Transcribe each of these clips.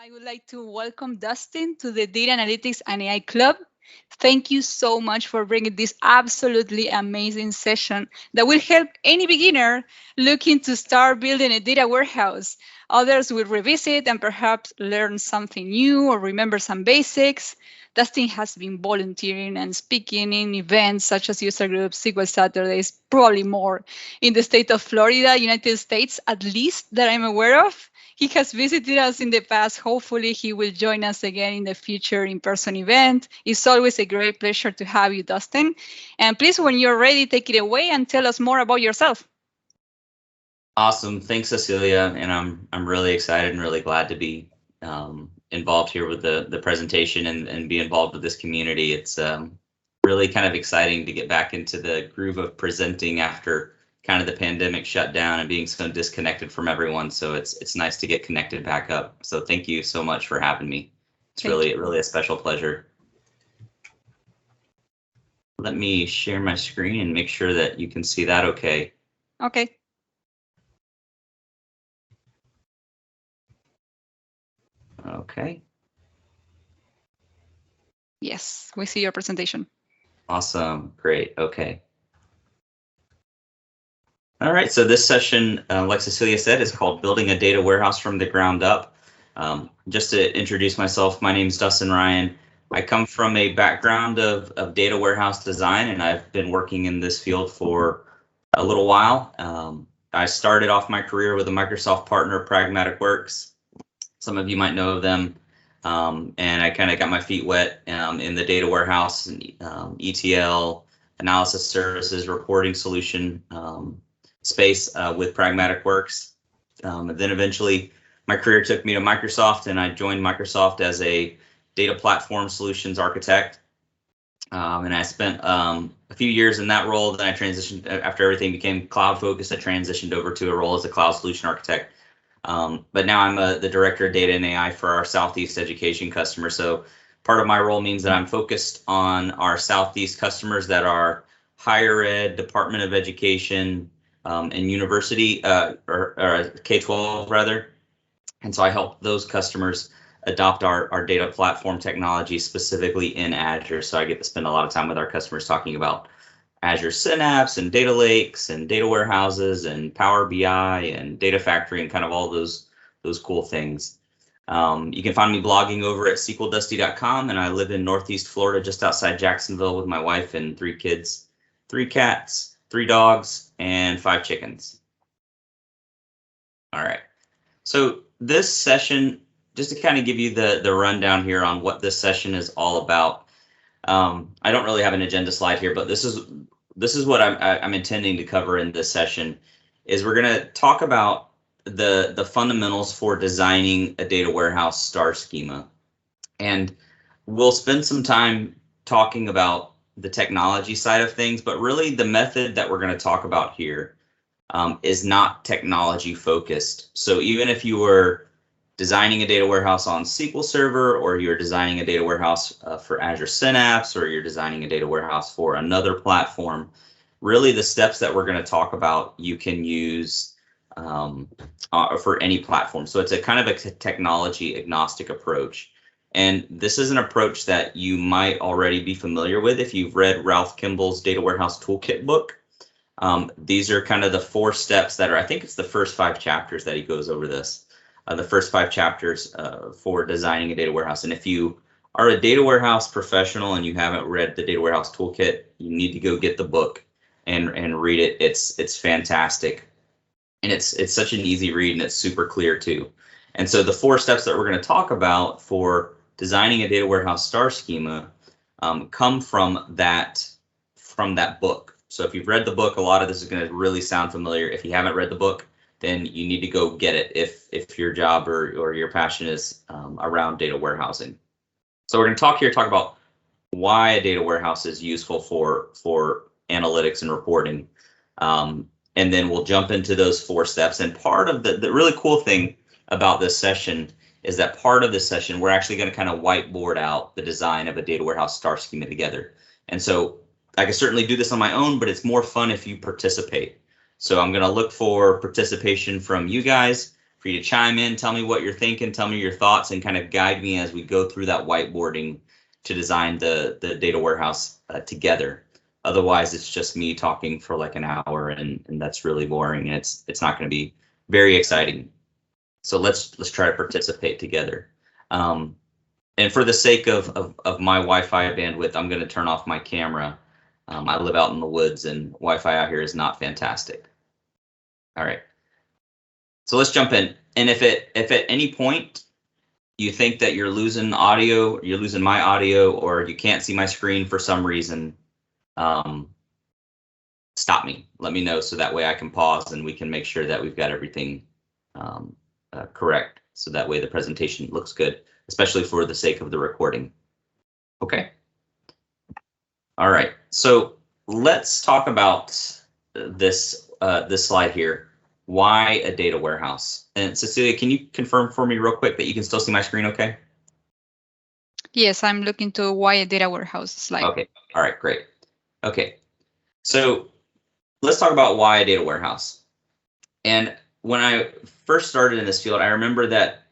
I would like to welcome Dustin to the Data Analytics and AI Club. Thank you so much for bringing this absolutely amazing session that will help any beginner looking to start building a data warehouse. Others will revisit and perhaps learn something new or remember some basics. Dustin has been volunteering and speaking in events such as user groups, SQL Saturdays, probably more in the state of Florida, United States, at least that I'm aware of. He has visited us in the past. Hopefully, he will join us again in the future in-person event. It's always a great pleasure to have you, Dustin. And please, when you're ready, take it away and tell us more about yourself. Awesome. Thanks, Cecilia. And I'm really excited and really glad to be involved here with the presentation and be involved with this community. It's really kind of exciting to get back into the groove of presenting after kind of the pandemic shutdown and being so disconnected from everyone. So it's nice to get connected back up. So thank you so much for having me. It's really a special pleasure. Let me share my screen and make sure that you can see that okay. Okay. Okay. Yes, we see your presentation. Awesome. Great. Okay. All right. So this session, like Cecilia said, is called Building a Data Warehouse from the Ground Up. Just to introduce myself, my name is Dustin Ryan. I come from a background of data warehouse design, and I've been working in this field for a little while. I started off my career with a Microsoft partner, Pragmatic Works. Some of you might know of them. And I kind of got my feet wet in the data warehouse and ETL, analysis services, reporting solution space with Pragmatic Works. And then eventually my career took me to Microsoft, and I joined Microsoft as a data platform solutions architect. And I spent a few years in that role. Then I transitioned, after everything became cloud focused, I transitioned over to a role as a cloud solution architect. But now I'm the director of data and AI for our Southeast education customers. So part of my role means that I'm focused on our Southeast customers that are higher ed, Department of Education, and university or K-12 rather. And so I help those customers adopt our data platform technology specifically in Azure. So I get to spend a lot of time with our customers talking about Azure Synapse and data lakes and data warehouses and Power BI and Data Factory and kind of all those cool things. You can find me blogging over at SQLdusty.com, and I live in Northeast Florida, just outside Jacksonville, with my wife and 3 kids, 3 cats, 3 dogs, and 5 chickens. All right. So this session, just to kind of give you the rundown here on what this session is all about. I don't really have an agenda slide here, but this is what I'm intending to cover in this session. Is we're going to talk about the fundamentals for designing a data warehouse star schema, and we'll spend some time talking about the technology side of things. But really, the method that we're going to talk about here is not technology focused. So even if you were designing a data warehouse on SQL Server, or you're designing a data warehouse for Azure Synapse, or you're designing a data warehouse for another platform, really the steps that we're going to talk about you can use for any platform. So it's a kind of a technology agnostic approach. And this is an approach that you might already be familiar with if you've read Ralph Kimball's Data Warehouse Toolkit book. These are kind of the 4 steps that are, I think it's the first 5 chapters that he goes over this. The first 5 chapters for designing a data warehouse. And if you are a data warehouse professional and you haven't read the Data Warehouse Toolkit, you need to go get the book and read it. It's fantastic. And it's such an easy read, and it's super clear too. And so the 4 steps that we're going to talk about for designing a data warehouse star schema come from that book. So if you've read the book, a lot of this is going to really sound familiar. If you haven't read the book, then you need to go get it if your job or your passion is around data warehousing. So we're going to talk about why a data warehouse is useful for analytics and reporting. And then we'll jump into those 4 steps. And part of the really cool thing about this session is that part of this session, we're actually going to kind of whiteboard out the design of a data warehouse star schema together. And so I can certainly do this on my own, but it's more fun if you participate. So I'm going to look for participation from you guys. for you to chime in, tell me what you're thinking, tell me your thoughts, and kind of guide me as we go through that whiteboarding to design the data warehouse together. Otherwise, it's just me talking for like an hour, and that's really boring, and it's not going to be very exciting. So let's try to participate together. And for the sake of my Wi-Fi bandwidth, I'm going to turn off my camera. I live out in the woods, and Wi-Fi out here is not fantastic. All right. So let's jump in. And if at any point you think that you're losing audio, you're losing my audio, or you can't see my screen for some reason, stop me. Let me know so that way I can pause and we can make sure that we've got everything correct. So that way the presentation looks good, especially for the sake of the recording. Okay. All right. So let's talk about this slide here. Why a data warehouse? And Cecilia, can you confirm for me real quick that you can still see my screen okay? Yes, I'm looking to why a data warehouse slide. Okay, all right, great. Okay, so let's talk about why a data warehouse. And when I first started in this field, I remember that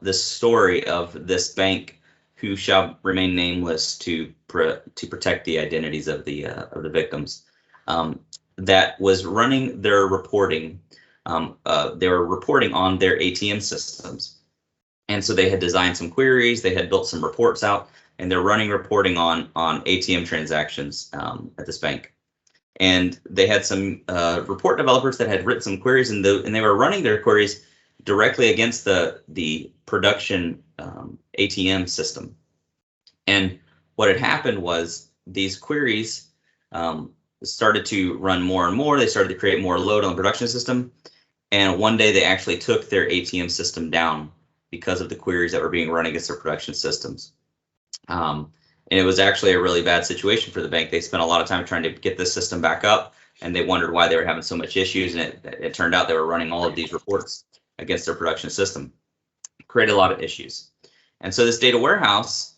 this story of this bank who shall remain nameless to protect the identities of the victims, that was running their reporting. They were reporting on their ATM systems. And so they had designed some queries, they had built some reports out, and they're running reporting on ATM transactions at this bank. And they had some report developers that had written some queries, and they were running their queries directly against the production ATM system. And what had happened was these queries started to run more and more. They started to create more load on the production system. And one day they actually took their ATM system down because of the queries that were being run against their production systems. And it was actually a really bad situation for the bank. They spent a lot of time trying to get this system back up, and they wondered why they were having so much issues. And it turned out they were running all of these reports against their production system. Created a lot of issues. And so this data warehouse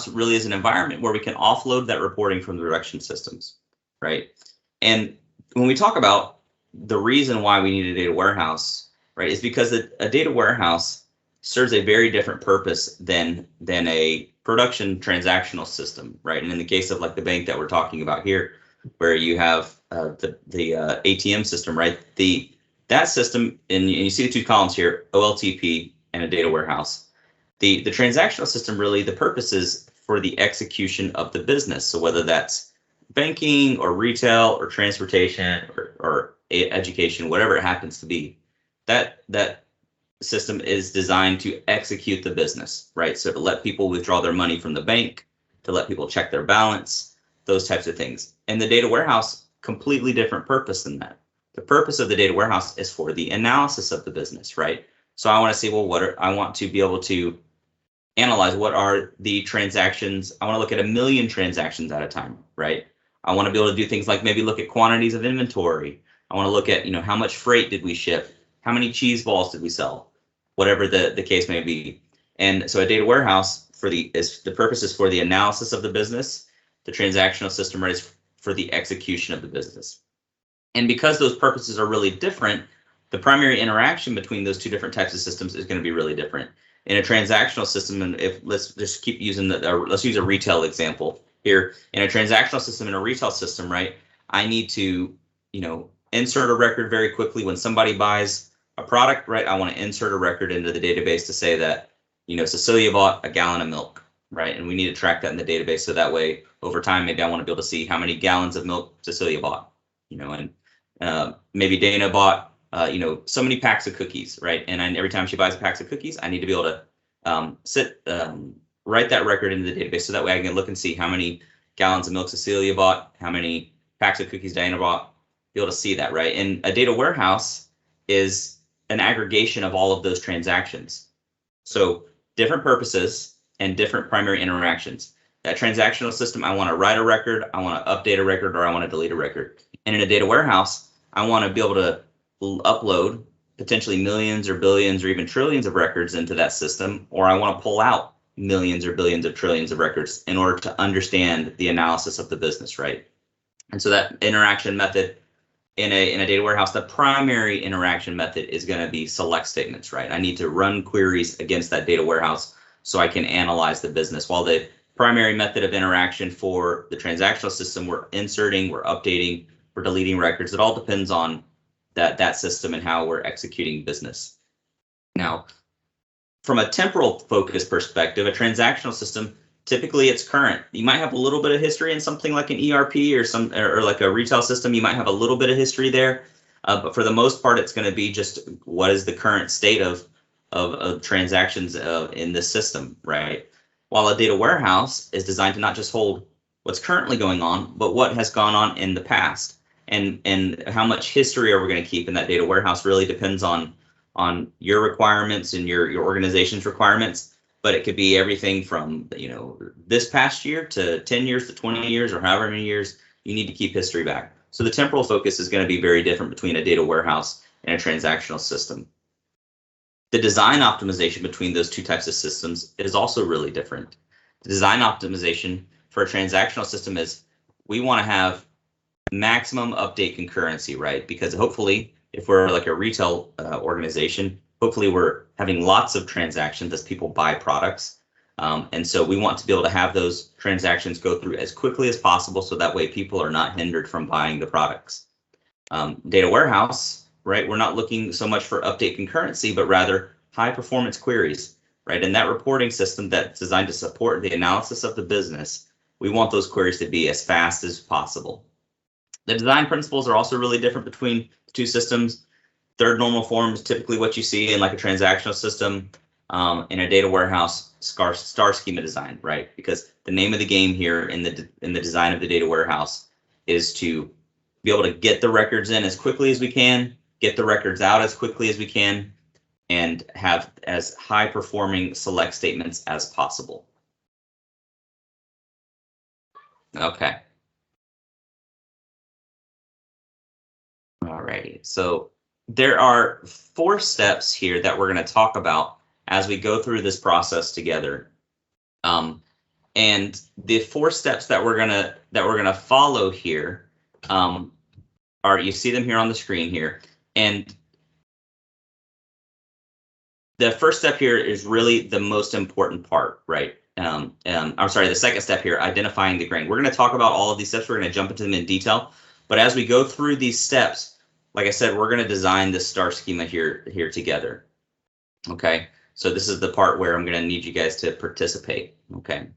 really is an environment where we can offload that reporting from the production systems, right? And when we talk about the reason why we need a data warehouse, right, is because a data warehouse serves a very different purpose than a production transactional system, right? And in the case of like the bank that we're talking about here, where you have the ATM system, right? That system, and you see the two columns here, OLTP and a data warehouse. The transactional system, really, the purpose is for the execution of the business. So whether that's banking or retail or transportation or education, whatever it happens to be, that system is designed to execute the business, right? So to let people withdraw their money from the bank, to let people check their balance, those types of things. And the data warehouse, completely different purpose than that. The purpose of the data warehouse is for the analysis of the business, right? So I want to say, well, I want to be able to analyze what are the transactions. I want to look at 1 million transactions at a time, right? I want to be able to do things like maybe look at quantities of inventory. I want to look at, how much freight did we ship? How many cheese balls did we sell? Whatever the case may be. And so a data warehouse the purpose is for the analysis of the business. The transactional system is for the execution of the business. And because those purposes are really different, the primary interaction between those two different types of systems is going to be really different. In a transactional system, and let's just keep using let's use a retail example here. In a transactional system, in a retail system, right? I need to, insert a record very quickly when somebody buys a product, right? I want to insert a record into the database to say that, Cecilia bought a gallon of milk, right? And we need to track that in the database so that way over time, maybe I want to be able to see how many gallons of milk Cecilia bought, and maybe Dana bought, so many packs of cookies, right? And every time she buys packs of cookies, I need to be able to write that record into the database so that way I can look and see how many gallons of milk Cecilia bought, how many packs of cookies Dana bought, be able to see that, right? And a data warehouse is an aggregation of all of those transactions. So different purposes and different primary interactions. That transactional system, I want to write a record, I want to update a record, or I want to delete a record. And in a data warehouse, I want to be able to upload potentially millions or billions or even trillions of records into that system, or I want to pull out millions or billions or trillions of records in order to understand the analysis of the business, right? And so that interaction method in a data warehouse, the primary interaction method is going to be select statements, right? I need to run queries against that data warehouse so I can analyze the business. While the primary method of interaction for the transactional system, we're inserting, we're updating, we're deleting records. It all depends on that system and how we're executing business. Now, from a temporal focus perspective, a transactional system, typically it's current. You might have a little bit of history in something like an ERP or like a retail system. You might have a little bit of history there, but for the most part, it's going to be just what is the current state of transactions in this system, right? While a data warehouse is designed to not just hold what's currently going on, but what has gone on in the past. And how much history are we going to keep in that data warehouse really depends on your requirements and your organization's requirements. But it could be everything from, this past year to 10 years to 20 years or however many years you need to keep history back. So the temporal focus is going to be very different between a data warehouse and a transactional system. The design optimization between those two types of systems is also really different. The design optimization for a transactional system is we want to have maximum update concurrency, right? Because hopefully, if we're like a retail organization, hopefully we're having lots of transactions as people buy products. And so we want to be able to have those transactions go through as quickly as possible so that way people are not hindered from buying the products. Data warehouse, right? We're not looking so much for update concurrency, but rather high performance queries, right? And that reporting system that's designed to support the analysis of the business, we want those queries to be as fast as possible. The design principles are also really different between the two systems. Third normal form is typically what you see in like a transactional system. In a data warehouse, star schema design, right? Because the name of the game here in the design of the data warehouse is to be able to get the records in as quickly as we can, get the records out as quickly as we can, and have as high performing select statements as possible. Okay. Alrighty, so there are 4 steps here that we're going to talk about as we go through this process together. And the 4 steps that we're gonna follow here are, you see them here on the screen here. And the first step here is really the most important part, right? I'm sorry, the second step here, identifying the grain. We're going to talk about all of these steps. We're going to jump into them in detail. But as we go through these steps, like I said, we're going to design this star schema here together. Okay, so this is the part where I'm going to need you guys to participate. Okay.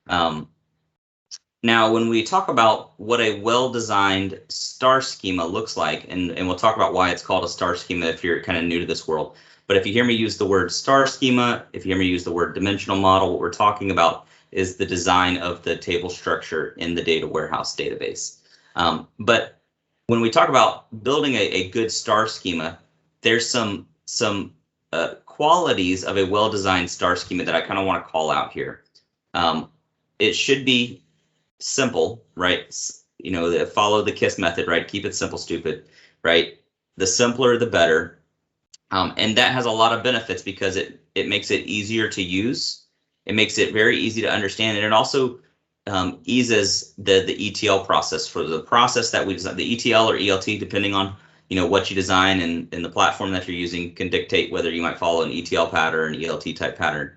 Now, when we talk about what a well-designed star schema looks like, and we'll talk about why it's called a star schema if you're kind of new to this world. But if you hear me use the word star schema, if you hear me use the word dimensional model, what we're talking about is the design of the table structure in the data warehouse database. But when we talk about building a good star schema, there's some qualities of a well-designed star schema that I kind of want to call out here. It should be simple, right? Follow the KISS method, right? Keep it simple, stupid, right? The simpler, the better. And that has a lot of benefits because it makes it easier to use. It makes it very easy to understand, and it also eases the ETL process. For the process that we design, the ETL or ELT, depending on what you design and the platform that you're using, can dictate whether you might follow an ETL pattern, ELT type pattern.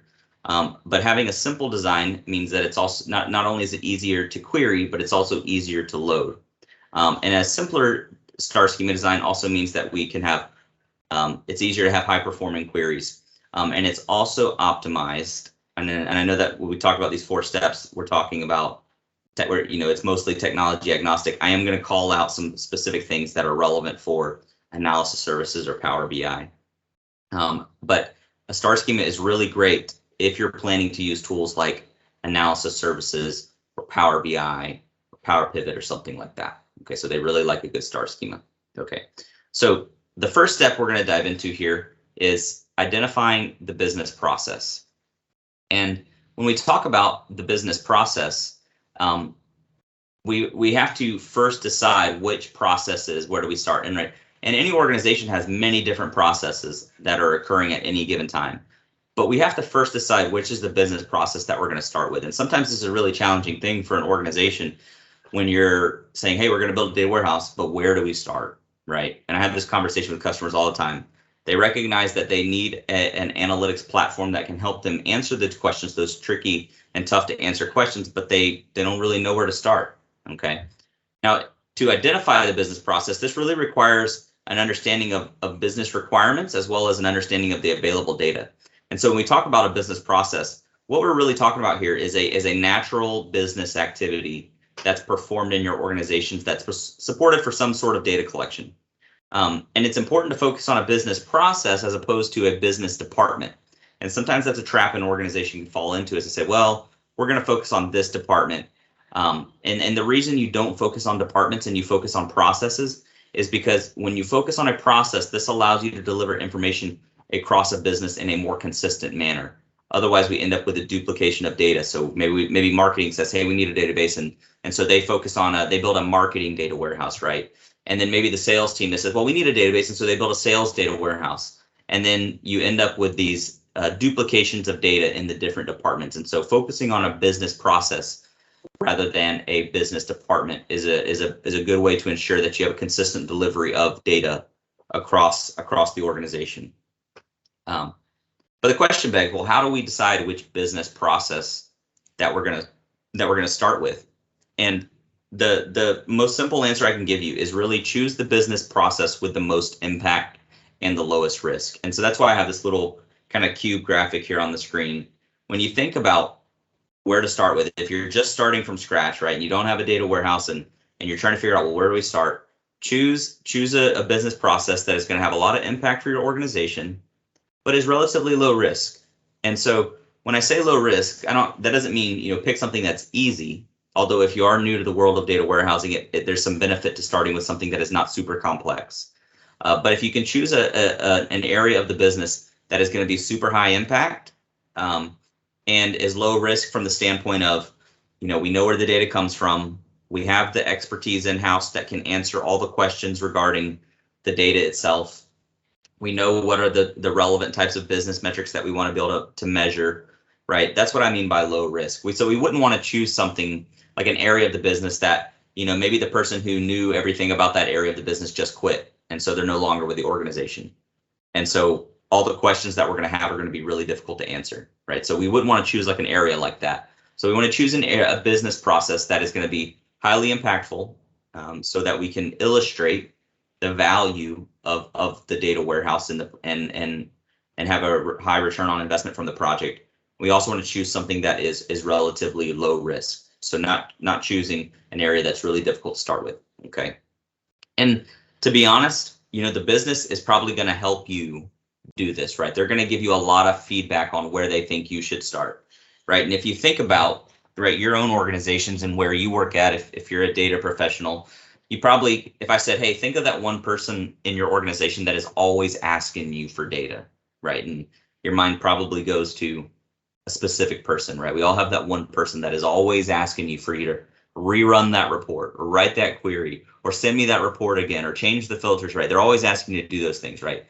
But having a simple design means that it's also not only is it easier to query, but it's also easier to load. And a simpler star schema design also means that we can have it's easier to have high performing queries, and it's also optimized. And I know that when we talk about these 4 steps, we're talking about where it's mostly technology agnostic. I am going to call out some specific things that are relevant for analysis services or Power BI. But a star schema is really great if you're planning to use tools like analysis services or Power BI or Power Pivot or something like that. Okay, so they really like a good star schema. Okay, so the first step we're going to dive into here is identifying the business process. And when we talk about the business process, we have to first decide which processes, where do we start? And any organization has many different processes that are occurring at any given time. But we have to first decide which is the business process that we're going to start with. And sometimes this is a really challenging thing for an organization when you're saying, hey, we're going to build a data warehouse, but where do we start, right? And I have this conversation with customers all the time. They recognize that they need an analytics platform that can help them answer the questions, those tricky and tough to answer questions, but they don't really know where to start, okay? Now, to identify the business process, this really requires an understanding of business requirements as well as an understanding of the available data. And so when we talk about a business process, what we're really talking about here is a natural business activity that's performed in your organizations that's supported for some sort of data collection. And it's important to focus on a business process as opposed to a business department. And sometimes that's a trap an organization can fall into, is to say, well, we're going to focus on this department. And the reason you don't focus on departments and you focus on processes is because when you focus on a process, this allows you to deliver information across a business in a more consistent manner. Otherwise, we end up with a duplication of data. So maybe marketing says, hey, we need a database. And so they focus on, they build a marketing data warehouse, right? And then maybe the sales team that says, well, we need a database. And so they build a sales data warehouse. And then you end up with these duplications of data in the different departments. And so focusing on a business process rather than a business department is a good way to ensure that you have a consistent delivery of data across the organization. But the question begs, well, how do we decide which business process that we're gonna start with? And the most simple answer I can give you is really choose the business process with the most impact and the lowest risk. And so that's why I have this little kind of cube graphic here on the screen. When you think about where to start with, if you're just starting from scratch, right, and you don't have a data warehouse and you're trying to figure out, well, where do we start? Choose a business process that is going to have a lot of impact for your organization, but is relatively low risk. And so when I say low risk, that doesn't mean, pick something that's easy. Although if you are new to the world of data warehousing, there's some benefit to starting with something that is not super complex. But if you can choose an area of the business that is going to be super high impact and is low risk from the standpoint of, we know where the data comes from. We have the expertise in-house that can answer all the questions regarding the data itself. We know what are the relevant types of business metrics that we want to be able to measure, right? That's what I mean by low risk. So we wouldn't want to choose something like an area of the business that, maybe the person who knew everything about that area of the business just quit. And so they're no longer with the organization. And so all the questions that we're going to have are going to be really difficult to answer, right? So we wouldn't want to choose like an area like that. So we want to choose a business process that is going to be highly impactful so that we can illustrate the value of the data warehouse and have a high return on investment from the project. We also want to choose something that is relatively low risk. So not choosing an area that's really difficult to start with, okay? And to be honest, the business is probably going to help you do this, right? They're going to give you a lot of feedback on where they think you should start, right? And if you think about, right, your own organizations and where you work at, if you're a data professional, you probably, if I said, hey, think of that one person in your organization that is always asking you for data, right? And your mind probably goes to a specific person, right? We all have that one person that is always asking you for you to rerun that report or write that query or send me that report again or change the filters, right? They're always asking you to do those things, right?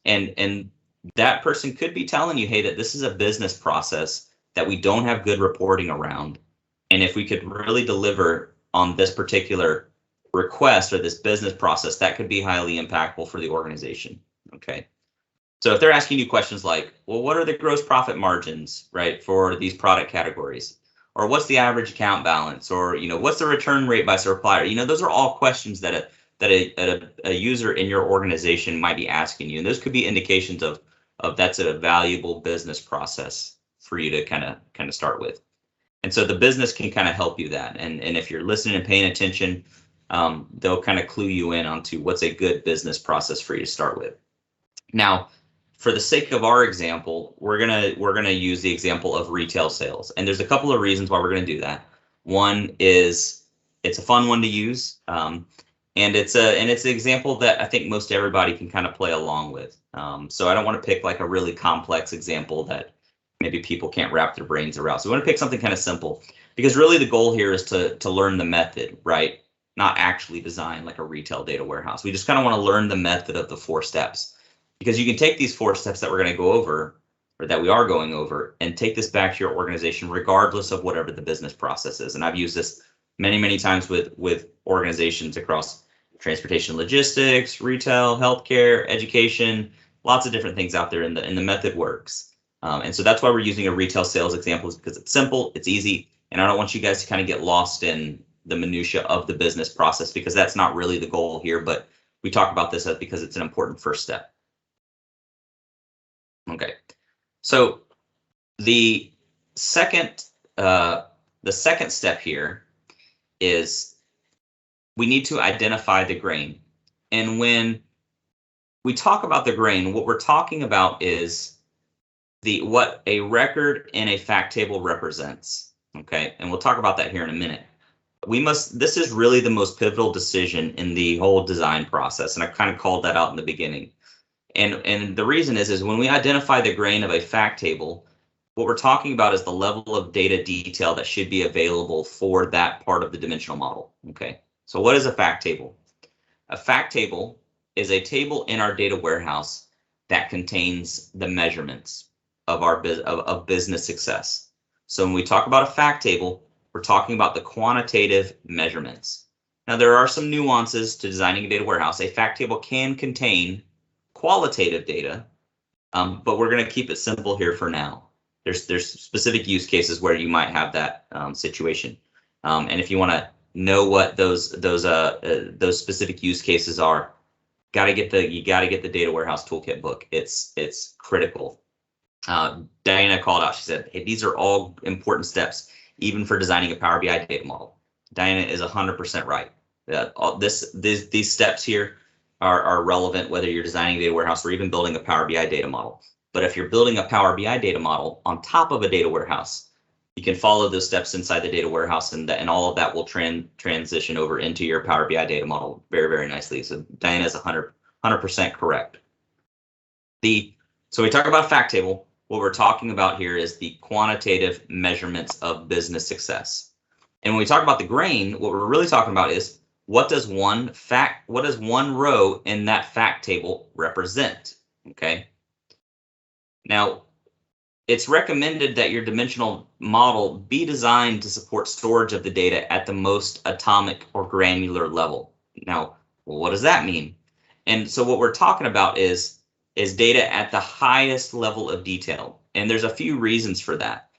And that person could be telling you, hey, that this is a business process that we don't have good reporting around. And if we could really deliver on this particular request or this business process, that could be highly impactful for the organization, okay? So if they're asking you questions like, well, what are the gross profit margins, right, for these product categories? Or what's the average account balance? Or, what's the return rate by supplier? Those are all questions that a user in your organization might be asking you. And those could be indications of that's a valuable business process for you to kind of start with. And so the business can kind of help you that. And if you're listening and paying attention, they'll kind of clue you in onto what's a good business process for you to start with. Now, for the sake of our example, we're gonna use the example of retail sales, and there's a couple of reasons why we're gonna do that. One is it's a fun one to use, and it's an example that I think most everybody can kind of play along with. So I don't want to pick like a really complex example that maybe people can't wrap their brains around. So we want to pick something kind of simple, because really the goal here is to learn the method, right? Not actually design like a retail data warehouse. We just kind of want to learn the method of the 4 steps. Because you can take these 4 steps that we're going to go over, or that we are going over, and take this back to your organization regardless of whatever the business process is. And I've used this many times with organizations across transportation, logistics, retail, healthcare, education, lots of different things out there, and the method works. And so that's why we're using a retail sales example, because it's simple, it's easy, and I don't want you guys to kind of get lost in the minutia of the business process, because that's not really the goal here, but we talk about this because it's an important first step. Okay, so the second step here is we need to identify the grain. And when we talk about the grain, what we're talking about is what a record in a fact table represents. Okay, and we'll talk about that here in a minute. This is really the most pivotal decision in the whole design process, and I kind of called that out in the beginning. And the reason is when we identify the grain of a fact table, what we're talking about is the level of data detail that should be available for that part of the dimensional model. Okay, so what is a fact table? A fact table is a table in our data warehouse that contains the measurements of our business success. So when we talk about a fact table, we're talking about the quantitative measurements. Now, there are some nuances to designing a data warehouse. A fact table can contain qualitative data, but we're going to keep it simple here for now. There's specific use cases where you might have that situation, and if you want to know what those specific use cases are, you got to get the data warehouse toolkit book. It's critical. Diana called out. She said, "Hey, these are all important steps, even for designing a Power BI data model." Diana is 100% right. These steps here are relevant whether you're designing a data warehouse or even building a Power BI data model. But if you're building a Power BI data model on top of a data warehouse, you can follow those steps inside the data warehouse, and all of that will transition over into your Power BI data model very, very nicely. So Diana is 100% correct. So we talk about a fact table. What we're talking about here is the quantitative measurements of business success. And when we talk about the grain, what we're really talking about is what does one row in that fact table represent? Okay. Now, it's recommended that your dimensional model be designed to support storage of the data at the most atomic or granular level. Now, what does that mean? And so what we're talking about is data at the highest level of detail. And there's a few reasons for that.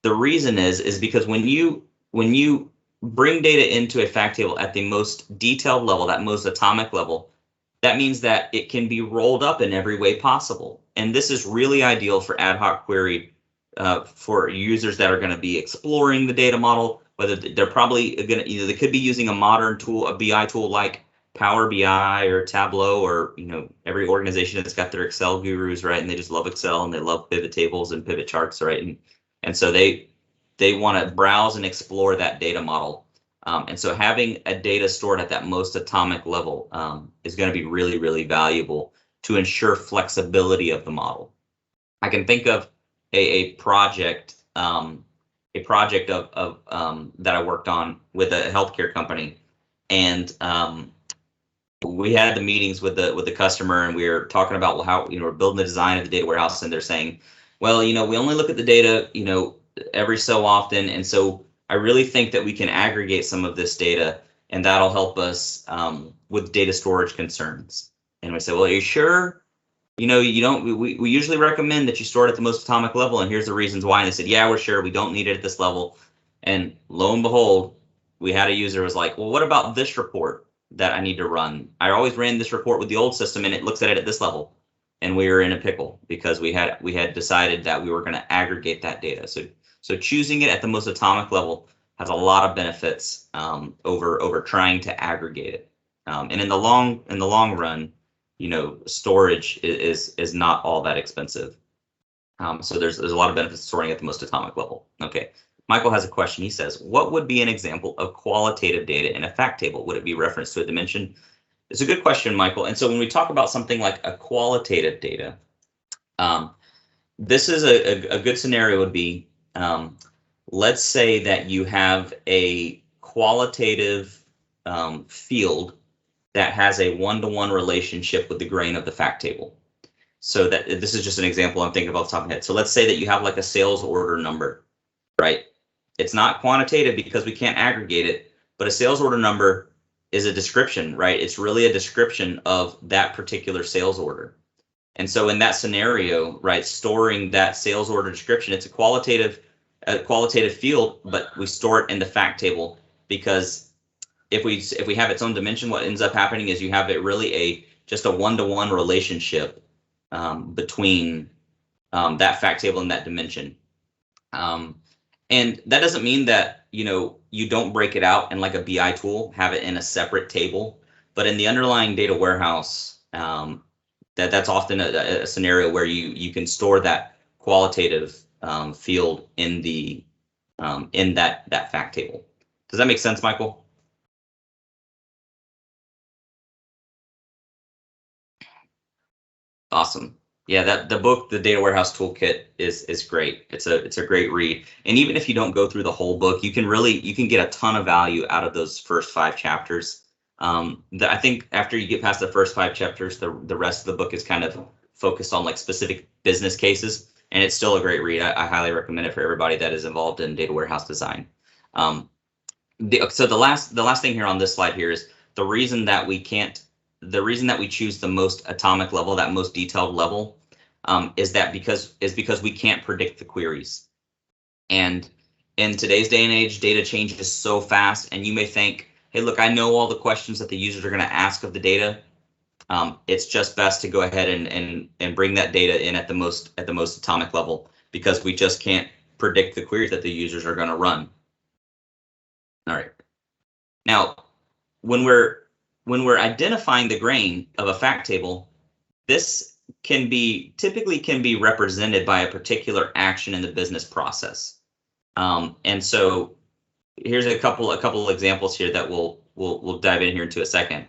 The reason is because when you bring data into a fact table at the most detailed level, that most atomic level, that means that it can be rolled up in every way possible. And this is really ideal for ad hoc query for users that are going to be exploring the data model, whether they're probably going to, they could be using a modern tool, a BI tool like Power BI or Tableau, or every organization that's got their Excel gurus, right? And they just love Excel and they love pivot tables and pivot charts, right? And so they want to browse and explore that data model. And so having a data stored at that most atomic level is going to be really, really valuable to ensure flexibility of the model. I can think of a project of that I worked on with a healthcare company, and we had the meetings with the customer, and we were talking about how we're building the design of the data warehouse, and they're saying, well, we only look at the data every so often, and so I really think that we can aggregate some of this data, and that'll help us with data storage concerns. And we say, well, are you sure? We usually recommend that you store it at the most atomic level, and here's the reasons why. And they said, yeah, we're sure, we don't need it at this level. And lo and behold, we had a user who was like, well, what about this report that I need to run? I always ran this report with the old system, and it looks at it at this level. And we were in a pickle because we had decided that we were going to aggregate that data. So choosing it at the most atomic level has a lot of benefits over trying to aggregate it. And in the long run, storage is not all that expensive. So there's a lot of benefits to storing at the most atomic level. Okay, Michael has a question. He says, what would be an example of qualitative data in a fact table? Would it be reference to a dimension? It's a good question, Michael. And so when we talk about something like a qualitative data, this is a good scenario would be, let's say that you have a qualitative field that has a one-to-one relationship with the grain of the fact table. So that this is just an example I'm thinking about off the top of my head. So let's say that you have like a sales order number, right? It's not quantitative because we can't aggregate it, but a sales order number is a description, right? It's really a description of that particular sales order. And so in that scenario, right, storing that sales order description, it's a qualitative field, but we store it in the fact table, because if we have its own dimension, what ends up happening is you have it really just a one-to-one relationship between that fact table and that dimension. And that doesn't mean that, you don't break it out in like a BI tool, have it in a separate table, but in the underlying data warehouse, that's often a scenario where you can store that qualitative field in the in that fact table. Does that make sense, Michael? Awesome. Yeah, the book, the Data Warehouse Toolkit, is great. It's a great read. And even if you don't go through the whole book, you can get a ton of value out of those first 5 chapters. I think after you get past the first 5 chapters, the rest of the book is kind of focused on like specific business cases, and it's still a great read. I highly recommend it for everybody that is involved in data warehouse design. So the last thing here on this slide here is the reason that we choose the most atomic level, that most detailed level, is because we can't predict the queries. And in today's day and age, data changes so fast, and you may think, hey, look, I know all the questions that the users are going to ask of the data. It's just best to go ahead and bring that data in at the most atomic level, because we just can't predict the queries that the users are going to run. All right. Now, when we're identifying the grain of a fact table, this typically can be represented by a particular action in the business process. And so here's a couple examples here that we'll dive in here into a second.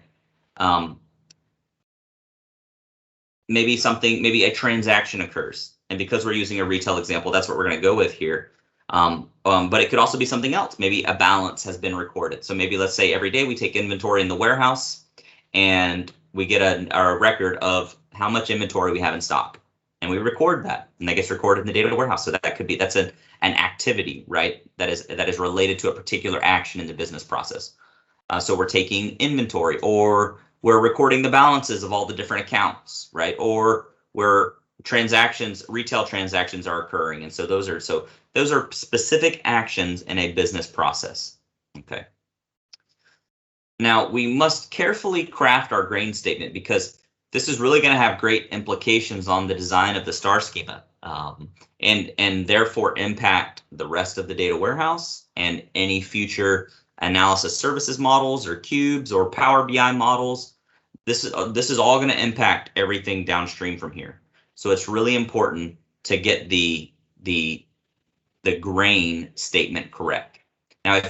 Maybe a transaction occurs, and because we're using a retail example, that's what we're going to go with here. But it could also be something else. Maybe a balance has been recorded. So maybe let's say every day we take inventory in the warehouse, and we get a record of how much inventory we have in stock, and we record that, and that gets recorded in the data warehouse. So that's an activity, right? That is related to a particular action in the business process. So we're taking inventory, or we're recording the balances of all the different accounts, right? Or where retail transactions are occurring, and so those are specific actions in a business process. Okay. Now we must carefully craft our grain statement, because this is really going to have great implications on the design of the star schema, and therefore impact the rest of the data warehouse and any future analysis services models or cubes or Power BI models. This is all going to impact everything downstream from here. So it's really important to get the grain statement correct. Now,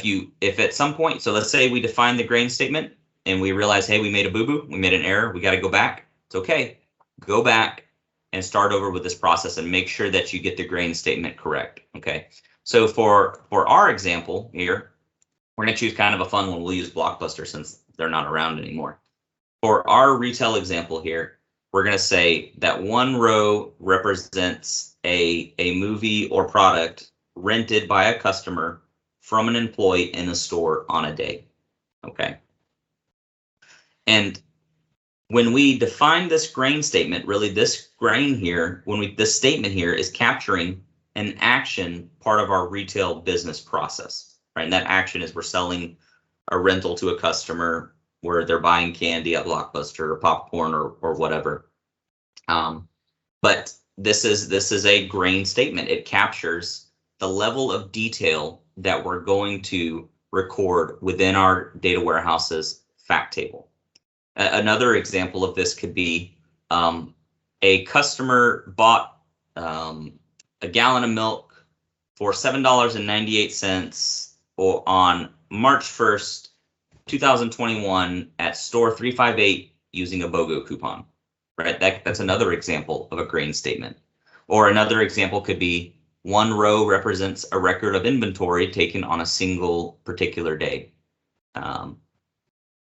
if at some point, so let's say we define the grain statement and we realize, hey, we made a boo-boo, we made an error, we got to go back. It's okay. Go back and start over with this process and make sure that you get the grain statement correct. Okay. So for our example here, we're going to choose kind of a fun one. We'll use Blockbuster since they're not around anymore. For our retail example here, we're going to say that one row represents a movie or product rented by a customer from an employee in a store on a day. Okay. And when we define this grain statement, really this grain here, this statement here is capturing an action part of our retail business process, right? And that action is we're selling a rental to a customer where they're buying candy at Blockbuster or popcorn or whatever. But this is a grain statement. It captures the level of detail that we're going to record within our data warehouse's fact table. Another example of this could be a customer bought a gallon of milk for $7.98 on March 1st, 2021 at store 358 using a BOGO coupon, right? That's another example of a grain statement. Or another example could be one row represents a record of inventory taken on a single particular day.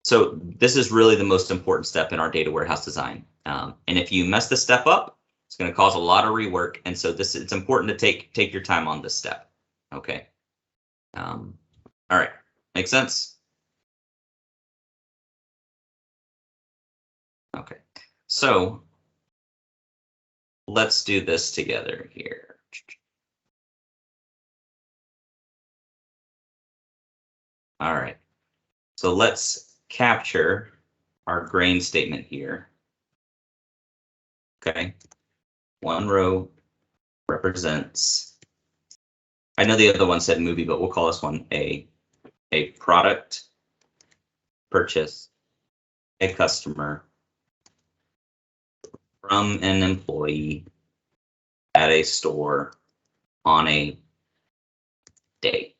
So this is really the most important step in our data warehouse design. And if you mess this step up, it's going to cause a lot of rework. And so it's important to take your time on this step. Okay. All right. Make sense? Okay, so let's do this together here. All right, so let's capture our grain statement here. Okay, one row represents, I know the other one said movie, but we'll call this one a product purchase, a customer from an employee at a store on a day.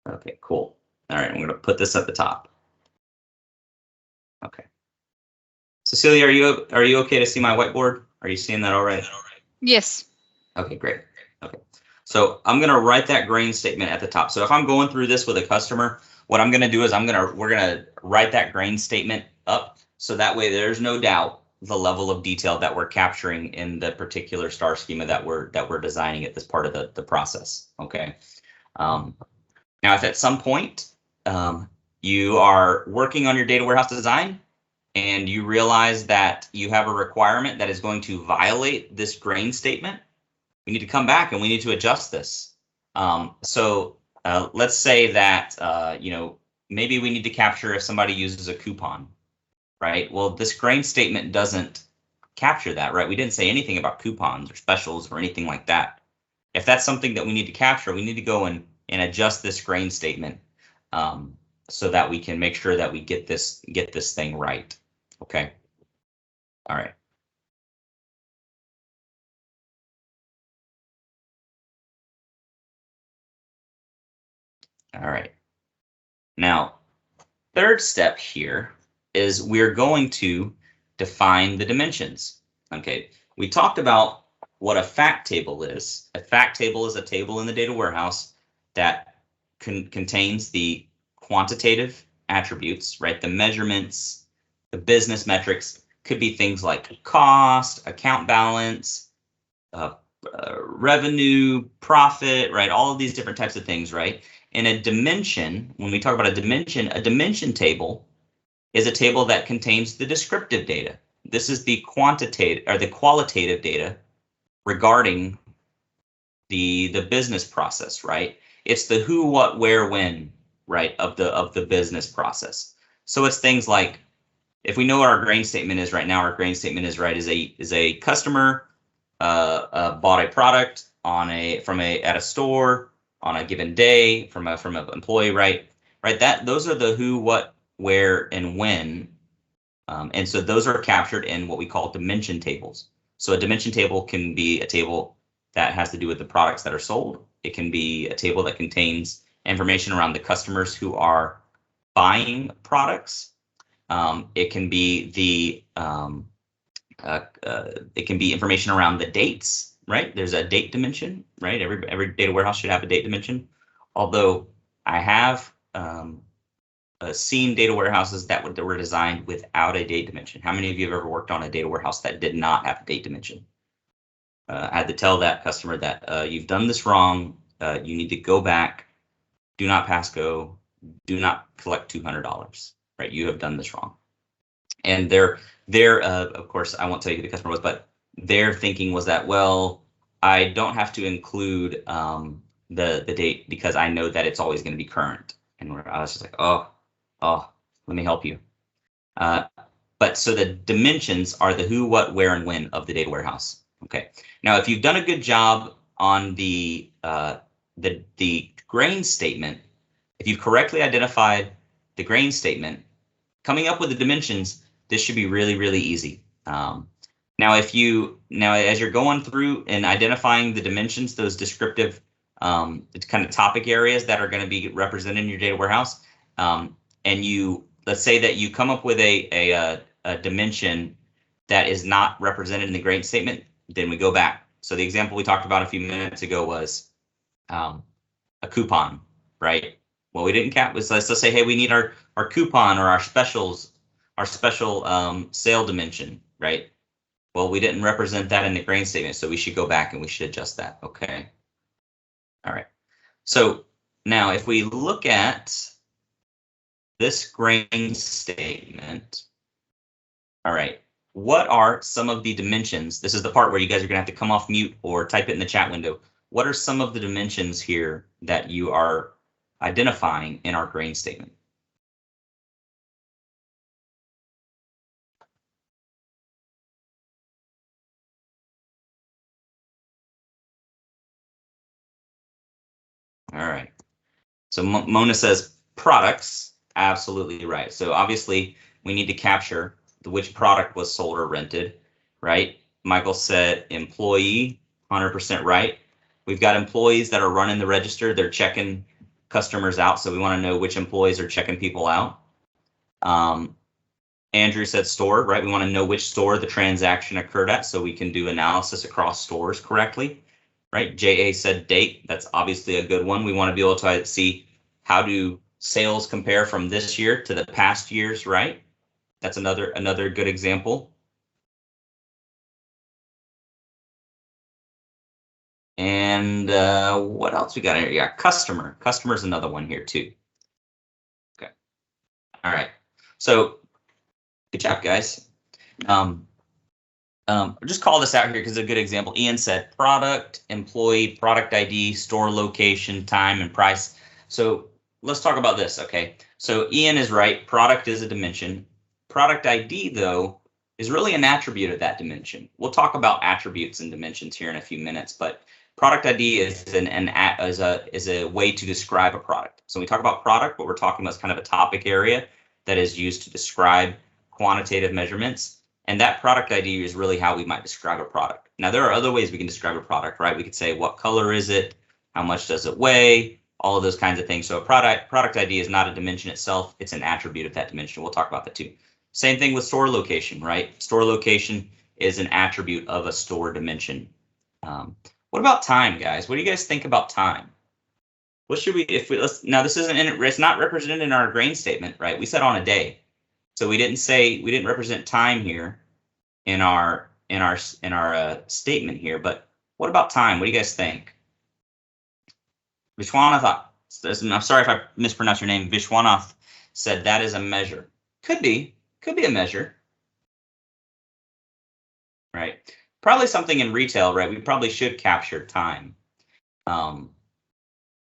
Okay, cool. All right, I'm going to put this at the top. Okay. Cecilia, are you okay to see my whiteboard? Are you seeing that all right? Yes. Okay, great. Okay. So I'm going to write that grain statement at the top. So if I'm going through this with a customer, what I'm going to do is we're going to write that grain statement up so that way there's no doubt the level of detail that we're capturing in the particular star schema that we're designing at this part of the process. Okay. Now, if at some point you are working on your data warehouse design and you realize that you have a requirement that is going to violate this grain statement, we need to come back and we need to adjust this. So let's say that maybe we need to capture if somebody uses a coupon, right? Well, this grain statement doesn't capture that, right? We didn't say anything about coupons or specials or anything like that. If that's something that we need to capture, we need to go and adjust this grain statement so that we can make sure that we get this thing right. Okay. All right. All right. Now, third step here is we're going to define the dimensions. Okay. We talked about what a fact table is. A fact table is a table in the data warehouse that contains the quantitative attributes, right? The measurements, the business metrics, could be things like cost, account balance, revenue, profit, right? All of these different types of things, right? And a dimension, when we talk about a dimension table is a table that contains the descriptive data. This is the quantitative or the qualitative data regarding the business process, right? It's the who, what, where, when, right, of the business process. So it's things like, if we know what our grain statement is right now, our grain statement is right is a customer bought a product at a store on a given day from an employee, right? Those are the who, what, where, and when, and so those are captured in what we call dimension tables. So a dimension table can be a table that has to do with the products that are sold. It can be a table that contains information around the customers who are buying products. It can be it can be information around the dates, right? There's a date dimension, right? Every data warehouse should have a date dimension. Although I have seen data warehouses that were designed without a date dimension. How many of you have ever worked on a data warehouse that did not have a date dimension? I had to tell that customer that you've done this wrong. You need to go back, do not pass go, do not collect $200, right? You have done this wrong. And they're of course, I won't tell you who the customer was, but their thinking was that, well, I don't have to include the date because I know that it's always going to be current. And I was just like, oh, let me help you. But so the dimensions are the who, what, where, and when of the data warehouse. Okay. Now, if you've done a good job on the grain statement, if you've correctly identified the grain statement, coming up with the dimensions, this should be really, really easy. Now, as you're going through and identifying the dimensions, those descriptive kind of topic areas that are going to be represented in your data warehouse, and let's say that you come up with a dimension that is not represented in the grain statement, then we go back. So the example we talked about a few minutes ago was a coupon, right? Well, we didn't cap. Let's say, hey, we need our coupon or our special sale dimension, right? Well, we didn't represent that in the grain statement, so we should go back and we should adjust that. Okay. All right. So now if we look at this grain statement, all right, what are some of the dimensions? This is the part where you guys are going to have to come off mute or type it in the chat window. What are some of the dimensions here that you are identifying in our grain statement? All right. So Mona says products, absolutely right. So obviously we need to capture which product was sold or rented, right? Michael said employee, 100% right. We've got employees that are running the register. They're checking customers out. So we want to know which employees are checking people out. Andrew said store, right? We want to know which store the transaction occurred at so we can do analysis across stores correctly, right? JA said date. That's obviously a good one. We want to be able to see how do sales compare from this year to the past years, right? That's another good example. And what else we got here? Yeah, customer. Customer's another one here too. Okay. All right. So good job, guys. Just call this out here because it's a good example. Ian said product, employee, product ID, store location, time, and price. So let's talk about this, okay? So Ian is right. Product is a dimension. Product ID, though, is really an attribute of that dimension. We'll talk about attributes and dimensions here in a few minutes, but product ID is a way to describe a product. So when we talk about product, what we're talking about is kind of a topic area that is used to describe quantitative measurements. And that product ID is really how we might describe a product. Now, there are other ways we can describe a product, right? We could say, what color is it? How much does it weigh? All of those kinds of things. So a product ID is not a dimension itself. It's an attribute of that dimension. We'll talk about that too. Same thing with store location, right? Store location is an attribute of a store dimension. What about time, guys? What do you guys think about time? What should we, now this isn't it's not represented in our grain statement, right? We said on a day. So we didn't represent time here in our statement here, but what about time? What do you guys think? Vishwanath, I'm sorry if I mispronounced your name. Vishwanath said that is a measure. Could be a measure, right? Probably something in retail, right? We probably should capture time,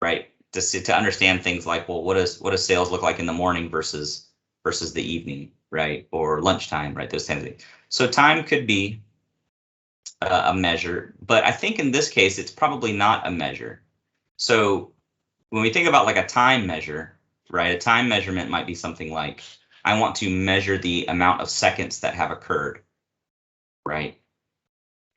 right? To understand things like, well, what does sales look like in the morning versus the evening, right? Or lunchtime, right? Those kinds of things. So time could be a measure, but I think in this case, it's probably not a measure. So when we think about like a time measure, right? A time measurement might be something like, I want to measure the amount of seconds that have occurred, right?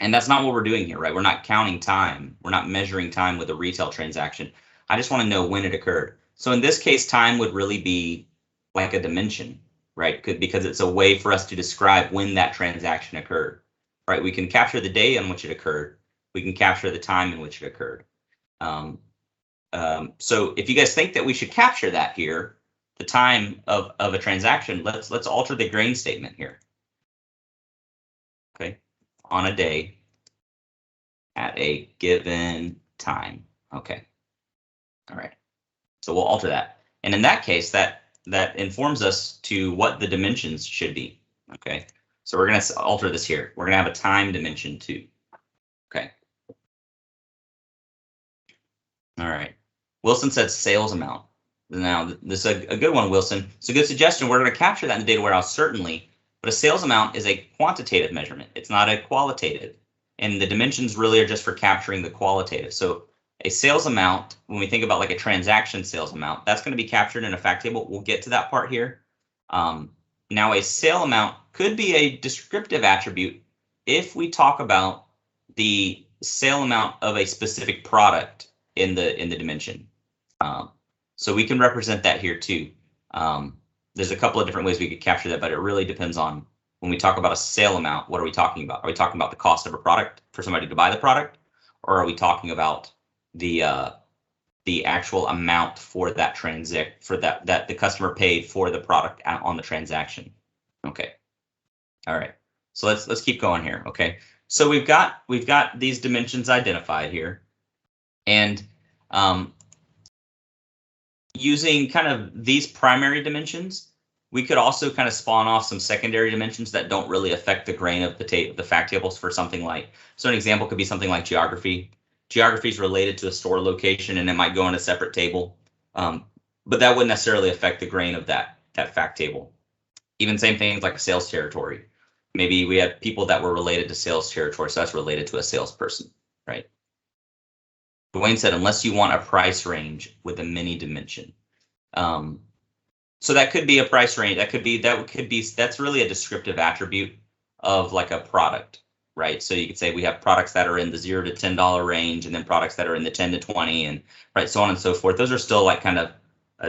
And that's not what we're doing here, right? We're not counting time. We're not measuring time with a retail transaction. I just want to know when it occurred. So in this case, time would really be like a dimension, right? Because it's a way for us to describe when that transaction occurred, right? We can capture the day on which it occurred. We can capture the time in which it occurred. So if you guys think that we should capture that here, the time of a transaction, let's alter the grain statement here. Okay, on a day at a given time. Okay, all right. So we'll alter that, and in that case, that informs us to what the dimensions should be. Okay, so we're going to alter this here. We're going to have a time dimension too. Okay. All right. Wilson said sales amount. Now, this is a good one, Wilson. It's a good suggestion. We're going to capture that in the data warehouse, certainly. But a sales amount is a quantitative measurement. It's not a qualitative. And the dimensions really are just for capturing the qualitative. So a sales amount, when we think about like a transaction sales amount, that's going to be captured in a fact table. We'll get to that part here. Now, a sale amount could be a descriptive attribute if we talk about the sale amount of a specific product in the dimension. So we can represent that here too. There's a couple of different ways we could capture that, but it really depends on when we talk about a sale amount, what are we talking about? Are we talking about the cost of a product for somebody to buy the product? Or are we talking about the actual amount for that that the customer paid for the product on the transaction? Okay. All right. So let's keep going here. Okay. So we've got these dimensions identified here. And Using kind of these primary dimensions, we could also kind of spawn off some secondary dimensions that don't really affect the grain of the fact tables for something like, so an example could be something like geography. Geography is related to a store location and it might go in a separate table, but that wouldn't necessarily affect the grain of that fact table. Even same things like a sales territory. Maybe we have people that were related to sales territory, so that's related to a salesperson, right? Dwayne said, unless you want a price range with a mini dimension. So that could be a price range. That's really a descriptive attribute of like a product, right? So you could say we have products that are in the $0 to $10 range, and then products that are in the 10 to 20, and right, so on and so forth. Those are still like kind of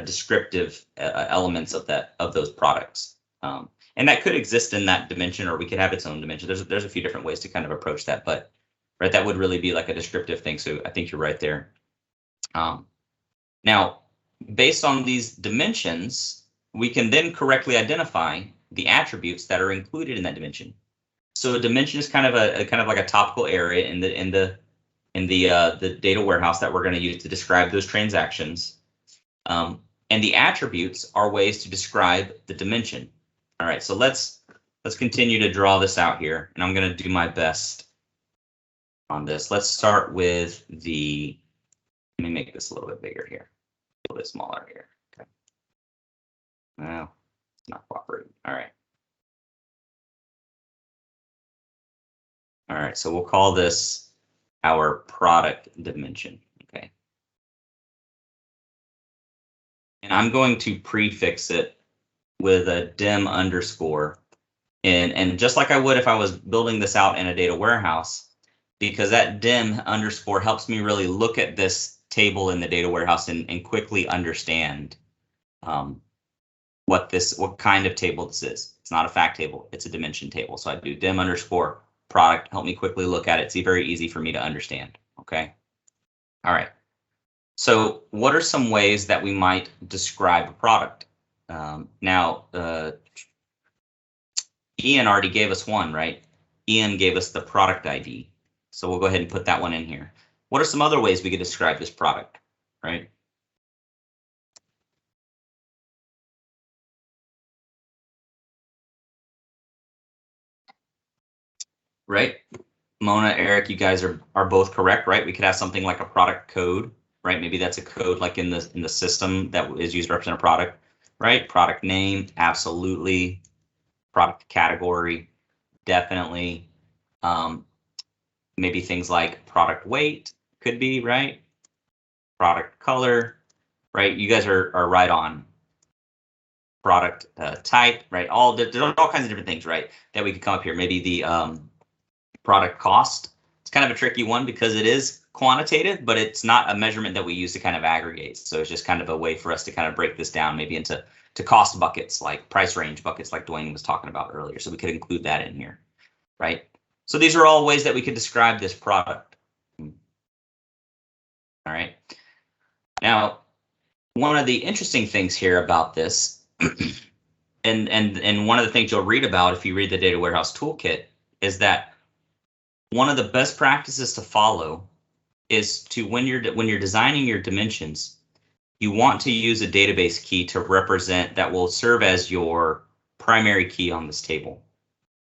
descriptive elements of those products. And that could exist in that dimension, or we could have its own dimension. There's a few different ways to kind of approach that, but right, that would really be like a descriptive thing. So I think you're right there. Now, based on these dimensions, we can then correctly identify the attributes that are included in that dimension. So a dimension is kind of like a topical area in the data warehouse that we're going to use to describe those transactions. And the attributes are ways to describe the dimension. All right, so let's continue to draw this out here, and I'm going to do my best on this. Let's start with let me make this a little bit bigger here, a little bit smaller here. Okay. Well, it's not cooperating. All right. All right, so we'll call this our product dimension. Okay. And I'm going to prefix it with a dim underscore. And just like I would if I was building this out in a data warehouse, because that dim underscore helps me really look at this table in the data warehouse and quickly understand what kind of table this is. It's not a fact table, it's a dimension table. So I do dim underscore product, help me quickly look at it. It's very easy for me to understand, okay? All right, so what are some ways that we might describe a product? Now, Ian already gave us one, right? Ian gave us the product ID. So we'll go ahead and put that one in here. What are some other ways we could describe this product, right? Right? Mona, Eric, you guys are both correct, right? We could have something like a product code, right? Maybe that's a code like in the system that is used to represent a product, right? Product name, absolutely. Product category, definitely. Maybe things like product weight could be, right? Product color, right? You guys are right on. Product type, right? There's all kinds of different things, right? That we could come up here. Maybe the product cost. It's kind of a tricky one because it is quantitative, but it's not a measurement that we use to kind of aggregate. So it's just kind of a way for us to kind of break this down maybe into cost buckets, like price range buckets, like Dwayne was talking about earlier. So we could include that in here, right? So these are all ways that we could describe this product. All right. Now, one of the interesting things here about this, and one of the things you'll read about if you read the Data Warehouse Toolkit, is that one of the best practices to follow is to when you're designing your dimensions, you want to use a database key to represent that will serve as your primary key on this table,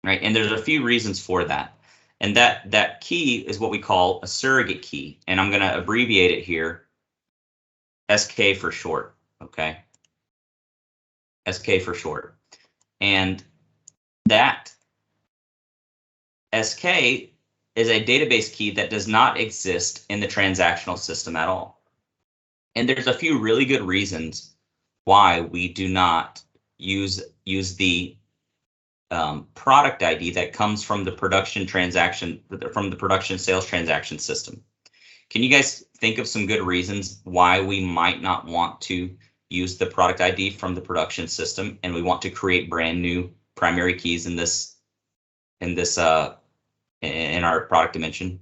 right? And there's a few reasons for that. And that key is what we call a surrogate key. And I'm going to abbreviate it here, SK for short, okay? SK for short. And that SK is a database key that does not exist in the transactional system at all. And there's a few really good reasons why we do not use the product ID that comes from the production sales transaction system. Can you guys think of some good reasons why we might not want to use the product ID from the production system, and we want to create brand new primary keys in our product dimension?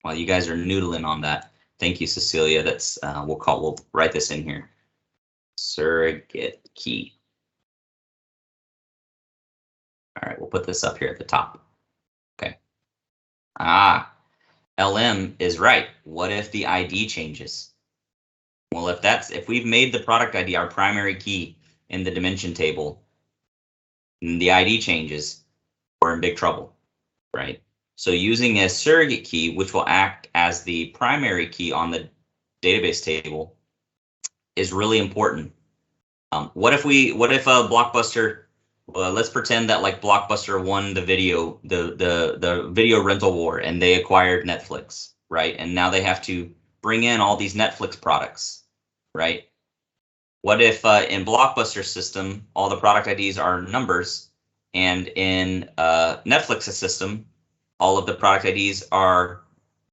While you guys are noodling on that, thank you, Cecilia. That's we'll write this in here. Surrogate key. All right, we'll put this up here at the top. Okay. LM is right. What if the ID changes? Well, if we've made the product ID our primary key in the dimension table, and the ID changes, we're in big trouble, right? So using a surrogate key, which will act as the primary key on the database table, is really important. What if Blockbuster? Let's pretend that like Blockbuster won the video rental war and they acquired Netflix, right? And now they have to bring in all these Netflix products, right? What if in Blockbuster system all the product IDs are numbers, and in Netflix's system all of the product IDs are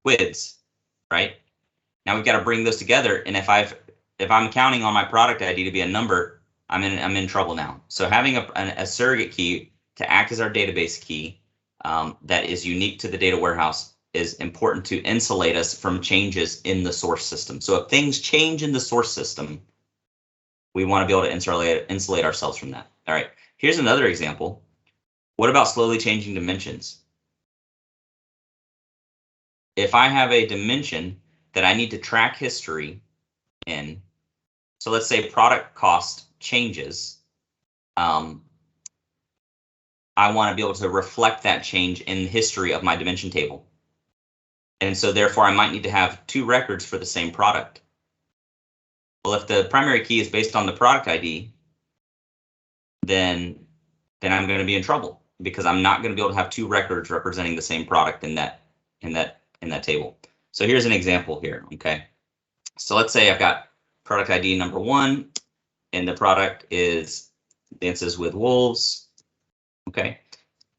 WIDs, right? Now we've got to bring those together, and if I'm counting on my product ID to be a number, I'm in trouble now. So having a surrogate key to act as our database key that is unique to the data warehouse is important to insulate us from changes in the source system. So if things change in the source system, we want to be able to insulate ourselves from that. All right, here's another example. What about slowly changing dimensions? If I have a dimension that I need to track history in, so let's say product cost changes, I want to be able to reflect that change in the history of my dimension table. And so therefore I might need to have two records for the same product. Well, if the primary key is based on the product ID, then I'm going to be in trouble because I'm not going to be able to have two records representing the same product in that table. So here's an example here, okay? So let's say I've got product ID number 1, and the product is Dances with Wolves, okay?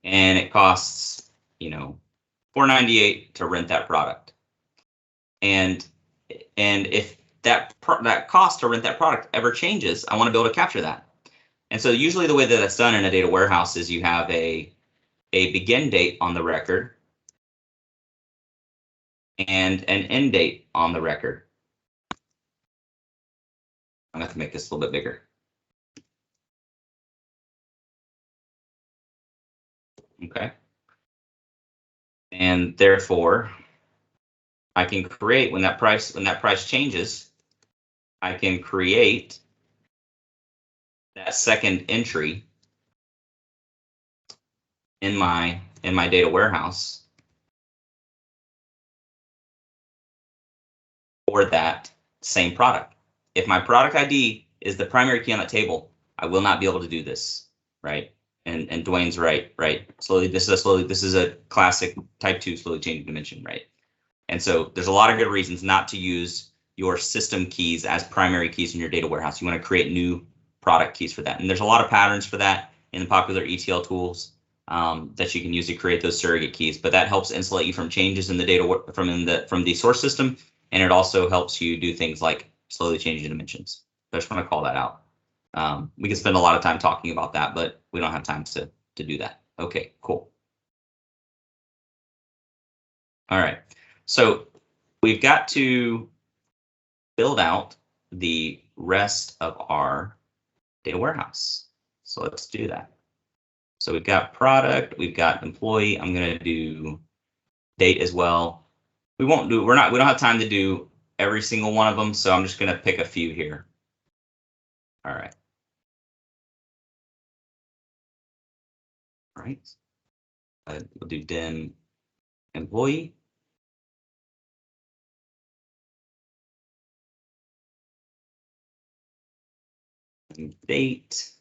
And it costs, $4.98 to rent that product. And if that cost to rent that product ever changes, I want to be able to capture that. And so usually the way that that's done in a data warehouse is you have a begin date on the record and an end date on the record. I'm going to have to make this a little bit bigger. Okay. And therefore, I can create when that price changes, I can create that second entry in my data warehouse for that same product. If my product ID is the primary key on that table, I will not be able to do this, right? And Dwayne's right? This is a classic type 2 slowly changing dimension, right? And so there's a lot of good reasons not to use your system keys as primary keys in your data warehouse. You want to create new product keys for that. And there's a lot of patterns for that in the popular ETL tools that you can use to create those surrogate keys. But that helps insulate you from changes in the data from the source system, and it also helps you do things like slowly changing dimensions. I just want to call that out. We can spend a lot of time talking about that, but we don't have time to do that. Okay, cool. All right, so we've got to build out the rest of our data warehouse. So let's do that. So we've got product, we've got employee. I'm going to do date as well. We don't have time to do every single one of them, so I'm just going to pick a few here. All right. All right. We'll do dim employee. Date.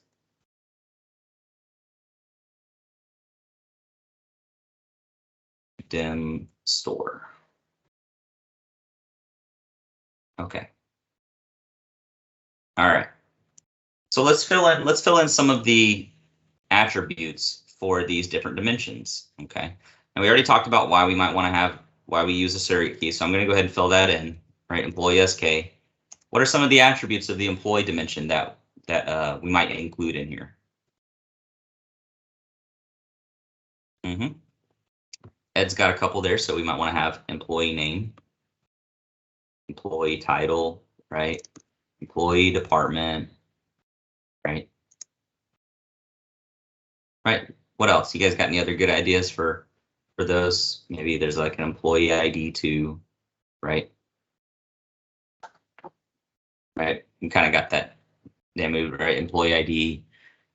Dim store. Okay. All right. So let's fill in some of the attributes for these different dimensions. Okay. And we already talked about why we use a surrogate key. So I'm going to go ahead and fill that in. Right. Employee SK. What are some of the attributes of the employee dimension that we might include in here? Ed's got a couple there, so we might want to have employee name, employee title, right? Employee department, right? Right. What else? You guys got any other good ideas for those? Maybe there's like an employee ID too, right? Right. You kind of got that demo, right? Employee ID,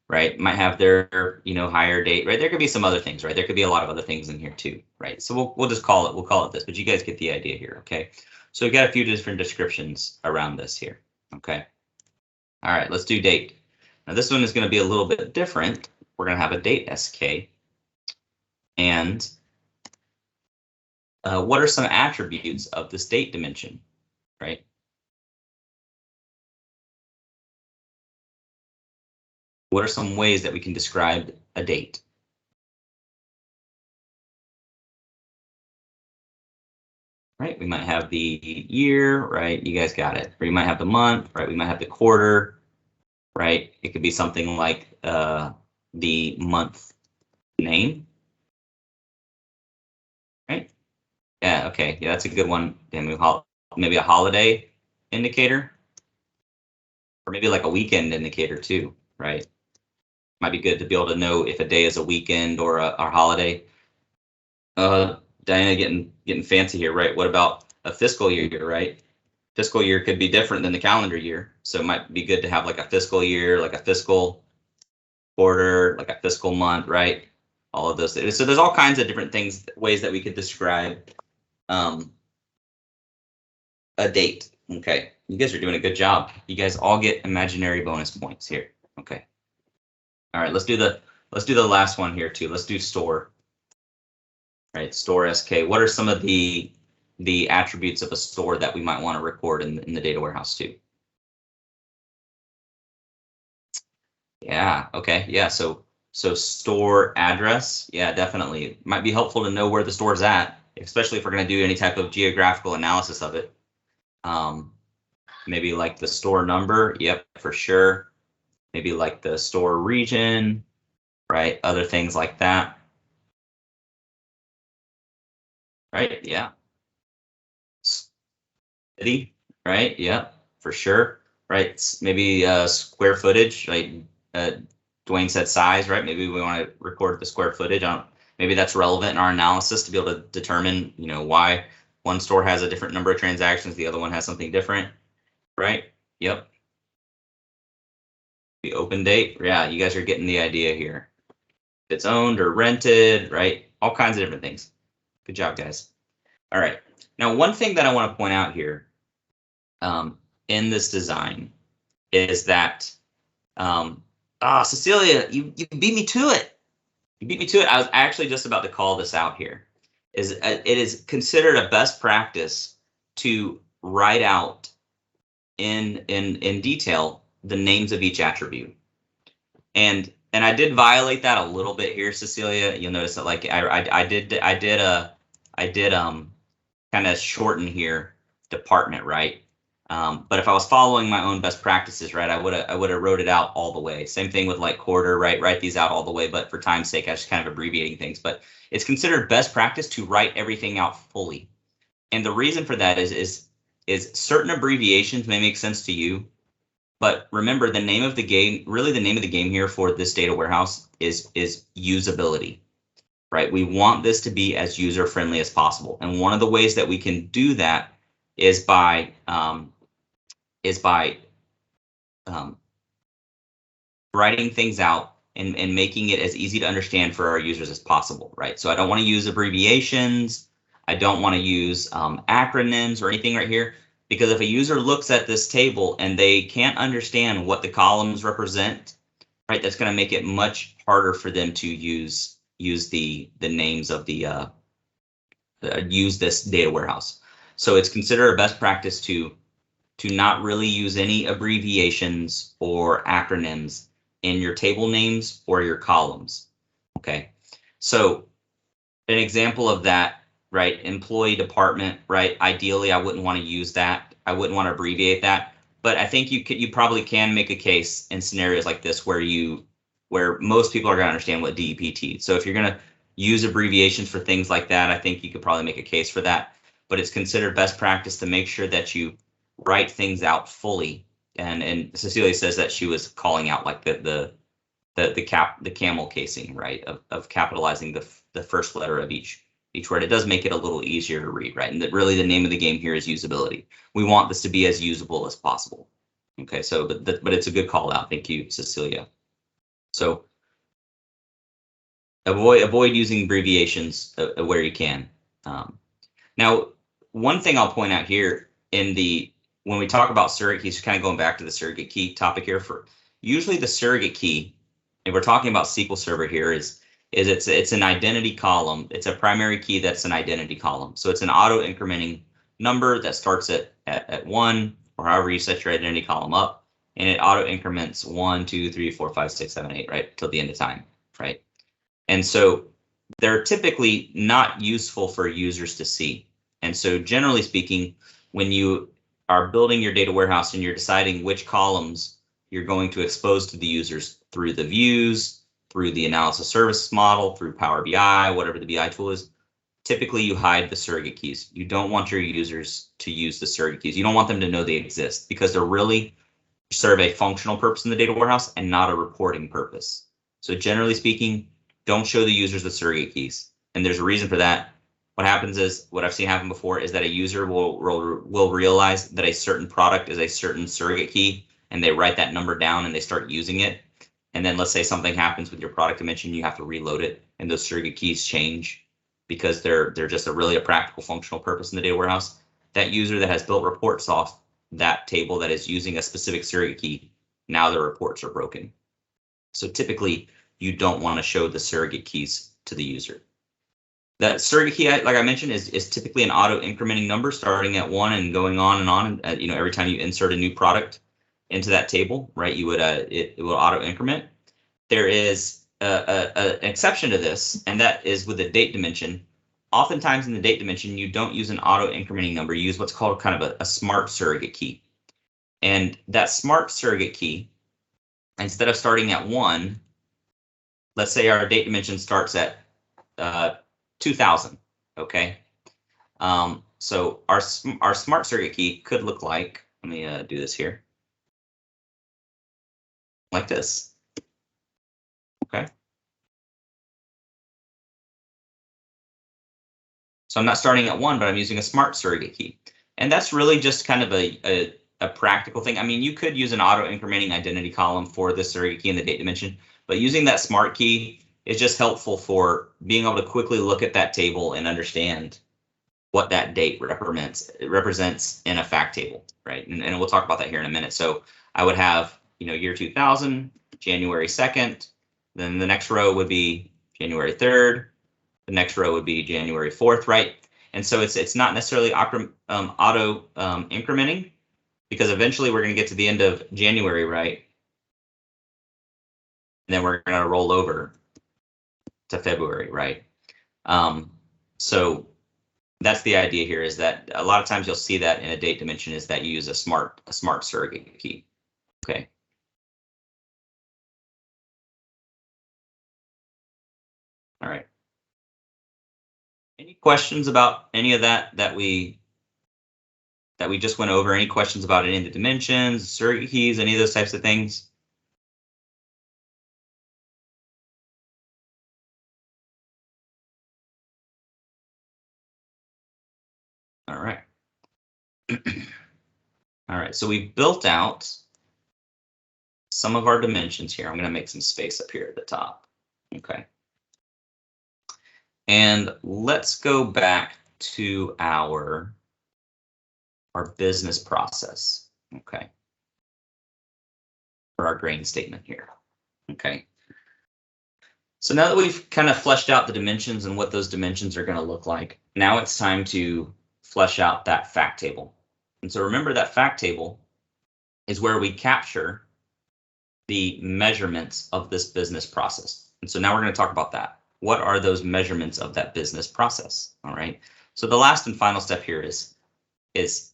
right? Might have their, hire date, right? There could be some other things, right? There could be a lot of other things in here too, right? So we'll just call it this, but you guys get the idea here, okay? So we've got a few different descriptions around this here, okay? All right, let's do date. Now this one is going to be a little bit different. We're going to have a date SK. And what are some attributes of this date dimension, right? What are some ways that we can describe a date? Right, we might have the year, right? You guys got it. Or you might have the month, right? We might have the quarter, right? It could be something like the month name, right? Yeah, okay, yeah, that's a good one. Then maybe a holiday indicator, or maybe like a weekend indicator too, right? Might be good to be able to know if a day is a weekend or a holiday. Diana getting fancy here, right? What about a fiscal year, right? Fiscal year could be different than the calendar year, so it might be good to have like a fiscal year, like a fiscal quarter, like a fiscal month, right? All of those things. So there's all kinds of different things, ways that we could describe a date. Okay, you guys are doing a good job. You guys all get imaginary bonus points here. Okay. All right, let's do the last one here too. Let's do store. Right, store SK. What are some of the attributes of a store that we might want to record in the data warehouse too? Yeah, okay, yeah, so store address, yeah, definitely. Might be helpful to know where the store's at, especially if we're going to do any type of geographical analysis of it. Maybe like the store number, yep, for sure. Maybe like the store region, right? Other things like that. Right, yeah. City, right? Yeah, for sure. Right, maybe square footage, right? Dwayne said size, right? Maybe we want to record the square footage. Maybe that's relevant in our analysis to be able to determine, why one store has a different number of transactions, the other one has something different, right? Yep. The open date, yeah, you guys are getting the idea here. If it's owned or rented, right? All kinds of different things. Good job, guys. All right. Now, one thing that I want to point out here in this design is that, Cecilia, you beat me to it. You beat me to it. I was actually just about to call this out here. It is considered a best practice to write out in detail the names of each attribute. And I did violate that a little bit here, Cecilia. You'll notice that like I did kind of shorten here department, right? But if I was following my own best practices, right, I would have wrote it out all the way. Same thing with like quarter, right? Write these out all the way. But for time's sake, I was just kind of abbreviating things. But it's considered best practice to write everything out fully. And the reason for that is certain abbreviations may make sense to you. But remember, the name of the game, really the name of the game here for this data warehouse is usability, right? We want this to be as user friendly as possible. And one of the ways that we can do that is by writing things out and making it as easy to understand for our users as possible, right? So I don't want to use abbreviations. I don't want to use acronyms or anything right here, because if a user looks at this table and they can't understand what the columns represent, right, that's going to make it much harder for them to use the names of use this data warehouse. So it's considered a best practice to not really use any abbreviations or acronyms in your table names or your columns. Okay, so an example of that, right? Employee department, right? Ideally, I wouldn't want to use that. I wouldn't want to abbreviate that. But I think you probably can make a case in scenarios like this where most people are going to understand what DEPT. So if you're going to use abbreviations for things like that, I think you could probably make a case for that. But it's considered best practice to make sure that you write things out fully. And Cecilia says that she was calling out like the the camel casing, right, of capitalizing the first letter of each word. It does make it a little easier to read, right? And that really the name of the game here is usability. We want this to be as usable as possible. Okay, so but it's a good call out. Thank you, Cecilia. So avoid using abbreviations where you can. Now, one thing I'll point out here when we talk about surrogate keys, kind of going back to the surrogate key topic here, for usually the surrogate key, and we're talking about SQL Server here, is it's an identity column. It's a primary key that's an identity column. So it's an auto incrementing number that starts at 1, or however you set your identity column up, and it auto increments 1, 2, 3, 4, 5, 6, 7, 8, right, till the end of time, right? And so they're typically not useful for users to see. And so generally speaking, when you are building your data warehouse and you're deciding which columns you're going to expose to the users through the views, through the analysis service model, through Power BI, whatever the BI tool is, typically you hide the surrogate keys. You don't want your users to use the surrogate keys. You don't want them to know they exist, because they're really serve a functional purpose in the data warehouse and not a reporting purpose. So generally speaking, don't show the users the surrogate keys. And there's a reason for that. What happens is, what I've seen happen before, is that a user will realize that a certain product is a certain surrogate key, and they write that number down and they start using it. And then let's say something happens with your product dimension, you have to reload it, and those surrogate keys change because they're just a practical functional purpose in the data warehouse. That user that has built reports off that table that is using a specific surrogate key, now their reports are broken. So typically you don't want to show the surrogate keys to the user. That surrogate key, like I mentioned, is typically an auto incrementing number starting at 1 and going on and on. Every time you insert a new product into that table, right, you would it will auto increment. There is an exception to this, and that is with the date dimension. Oftentimes in the date dimension, you don't use an auto incrementing number. You use what's called kind of a smart surrogate key. And that smart surrogate key, instead of starting at 1, let's say our date dimension starts at 2000, okay? So our smart surrogate key could look like, let me do this here, like this, okay? So I'm not starting at 1, but I'm using a smart surrogate key. And that's really just kind of a practical thing. I mean, you could use an auto incrementing identity column for the surrogate key in the date dimension, but using that smart key is just helpful for being able to quickly look at that table and understand what that date represents in a fact table, right? And we'll talk about that here in a minute. So I would have, year 2000, January 2nd, then the next row would be January 3rd, the next row would be January 4th, right? And so it's not necessarily auto incrementing, because eventually we're going to get to the end of January, right? And then we're going to roll over to February, right? So that's the idea here, is that a lot of times you'll see that in a date dimension is that you use a smart surrogate key. Okay. All right. Any questions about any of that we just went over? Any questions about any of the dimensions, surrogate keys, any of those types of things? All right. All right, so we built out some of our dimensions here. I'm going to make some space up here at the top. Okay. And let's go back to our business process. Okay. For our grain statement here. Okay. So now that we've kind of fleshed out the dimensions and what those dimensions are going to look like, now it's time to flesh out that fact table. And so remember, that fact table is where we capture the measurements of this business process. And so now we're going to talk about that. What are those measurements of that business process? All right. So the last and final step here is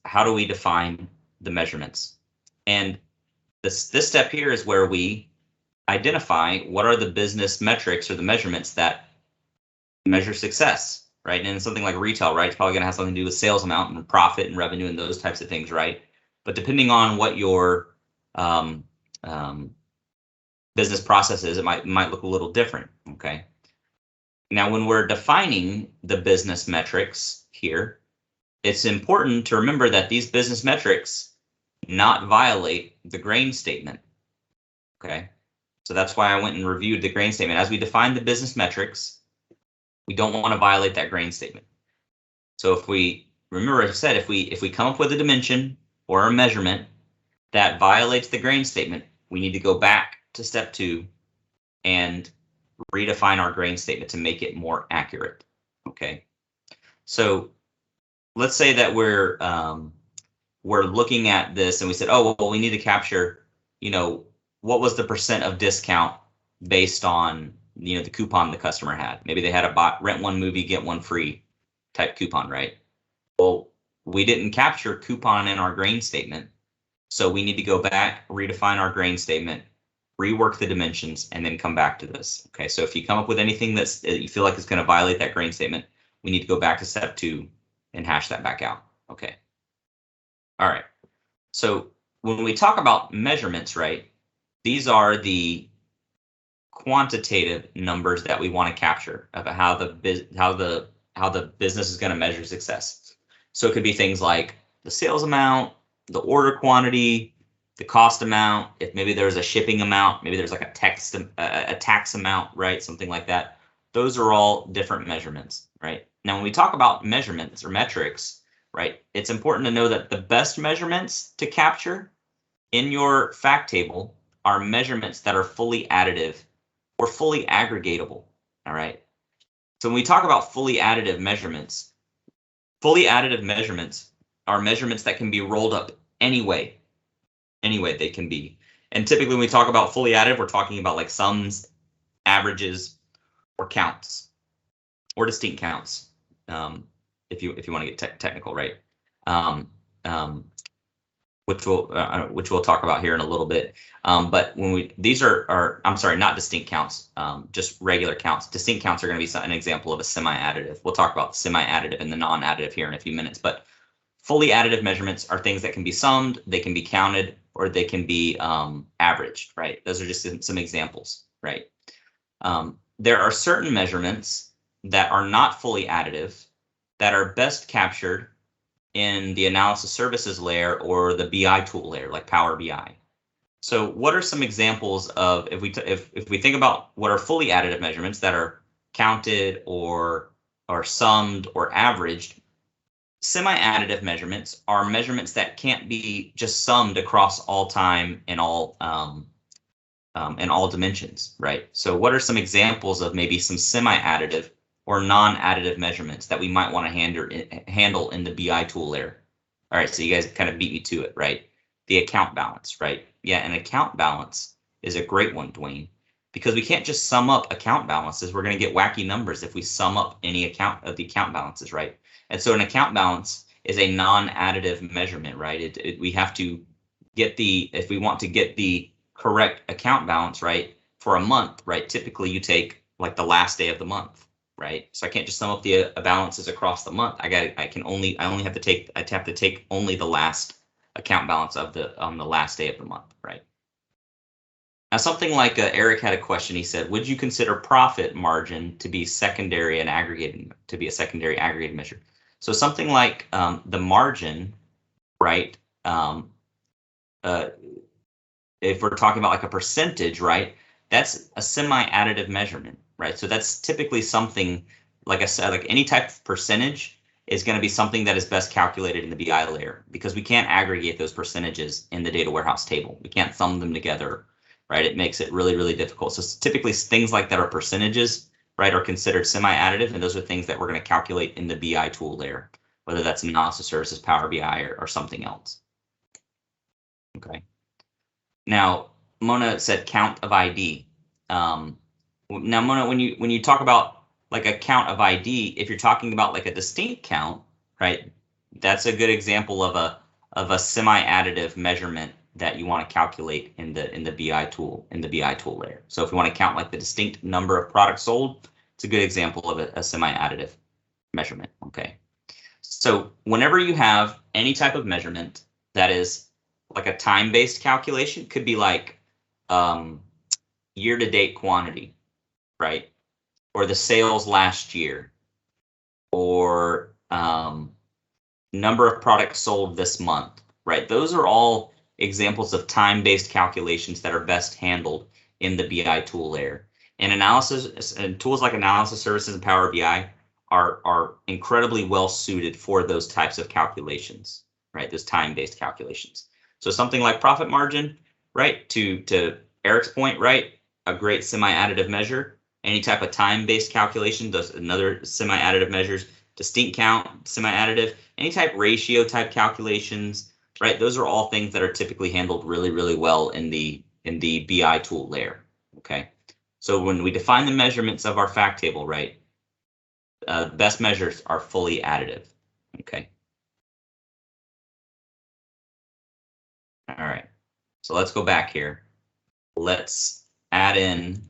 how do we define the measurements? And this step here is where we identify what are the business metrics or the measurements that measure success, right? And something like retail, right, it's probably going to have something to do with sales amount and profit and revenue and those types of things, right? But depending on what your business processes, it might look a little different. Okay. Now, when we're defining the business metrics here, it's important to remember that these business metrics not violate the grain statement. Okay. So that's why I went and reviewed the grain statement. As we define the business metrics, we don't want to violate that grain statement. So if we remember, I said, if we come up with a dimension or a measurement that violates the grain statement, we need to go back to step 2 and redefine our grain statement to make it more accurate. Okay. So let's say that we're looking at this and we said, oh, well, we need to capture, what was the percent of discount based on, the coupon the customer had. Maybe they had a rent one movie, get one free type coupon, right? Well, we didn't capture coupon in our grain statement. So we need to go back, redefine our grain statement, rework the dimensions, and then come back to this. Okay, so if you come up with anything that you feel like is going to violate that grain statement, we need to go back to step 2 and hash that back out. Okay. All right. So when we talk about measurements, right, these are the quantitative numbers that we want to capture about how the business is going to measure success. So it could be things like the sales amount, the order quantity, the cost amount, if maybe there's a shipping amount, maybe there's like a tax amount, right? Something like that. Those are all different measurements, right? Now, when we talk about measurements or metrics, right, it's important to know that the best measurements to capture in your fact table are measurements that are fully additive or fully aggregatable, all right? So when we talk about fully additive measurements are measurements that can be rolled up any way they can be. And typically when we talk about fully additive, we're talking about like sums, averages, or counts, or distinct counts, if you want to get technical, right? Which we'll talk about here in a little bit. But when these are I'm sorry, not distinct counts, just regular counts. Distinct counts are going to be an example of a semi-additive. We'll talk about the semi-additive and the non-additive here in a few minutes. But fully additive measurements are things that can be summed, they can be counted, or they can be averaged, right? Those are just some examples, right? There are certain measurements that are not fully additive that are best captured in the analysis services layer or the BI tool layer, like Power BI. So what are some examples of, if we think about what are fully additive measurements that are counted or summed or averaged? Semi-additive measurements are measurements that can't be just summed across all time and all dimensions, right? So what are some examples of maybe some semi-additive or non-additive measurements that we might want to handle in the BI tool layer? All right, so you guys kind of beat me to it, right? The account balance, right? Yeah, an account balance is a great one, Dwayne, because we can't just sum up account balances. We're going to get wacky numbers if we sum up any account of the account balances, right? And so an account balance is a non-additive measurement, right? We have to get if we want to get the correct account balance, right, for a month, right? Typically you take like the last day of the month, right? So I can't just sum up the balances across the month. I have to take only the last account balance of the last day of the month, right? Now, something like Eric had a question. He said, would you consider profit margin to be secondary and aggregated, to be a secondary aggregated measure? So something like the margin, right? If we're talking about like a percentage, right? That's a semi-additive measurement, right? So that's typically something, like I said, like any type of percentage is going to be something that is best calculated in the BI layer, because we can't aggregate those percentages in the data warehouse table. We can't sum them together, right? It makes it really, really difficult. So typically things like that are percentages, right, are considered semi-additive, and those are things that we're going to calculate in the BI tool layer, whether that's analysis services, Power BI, or something else. Okay. Now, Mona said count of ID. Now, Mona, when you talk about like a count of ID, if you're talking about like a distinct count, right, that's a good example of a semi-additive measurement that you want to calculate in the BI tool layer. So if you want to count like the distinct number of products sold, it's a good example of a semi-additive measurement. Okay. So whenever you have any type of measurement that is like a time-based calculation, could be like year-to-date quantity, right? Or the sales last year, or number of products sold this month, right? Those are all examples of time-based calculations that are best handled in the BI tool layer. And analysis and tools like Analysis Services and Power BI are incredibly well suited for those types of calculations, right? Those time-based calculations. So something like profit margin, right? To Eric's point, right? A great semi-additive measure. Any type of time-based calculation, does another semi-additive measures. Distinct count, semi-additive, any type ratio type calculations, right? Those are all things that are typically handled really, really well in the BI tool layer. Okay, so when we define the measurements of our fact table, right, best measures are fully additive. Okay. All right. So let's go back here. Let's add in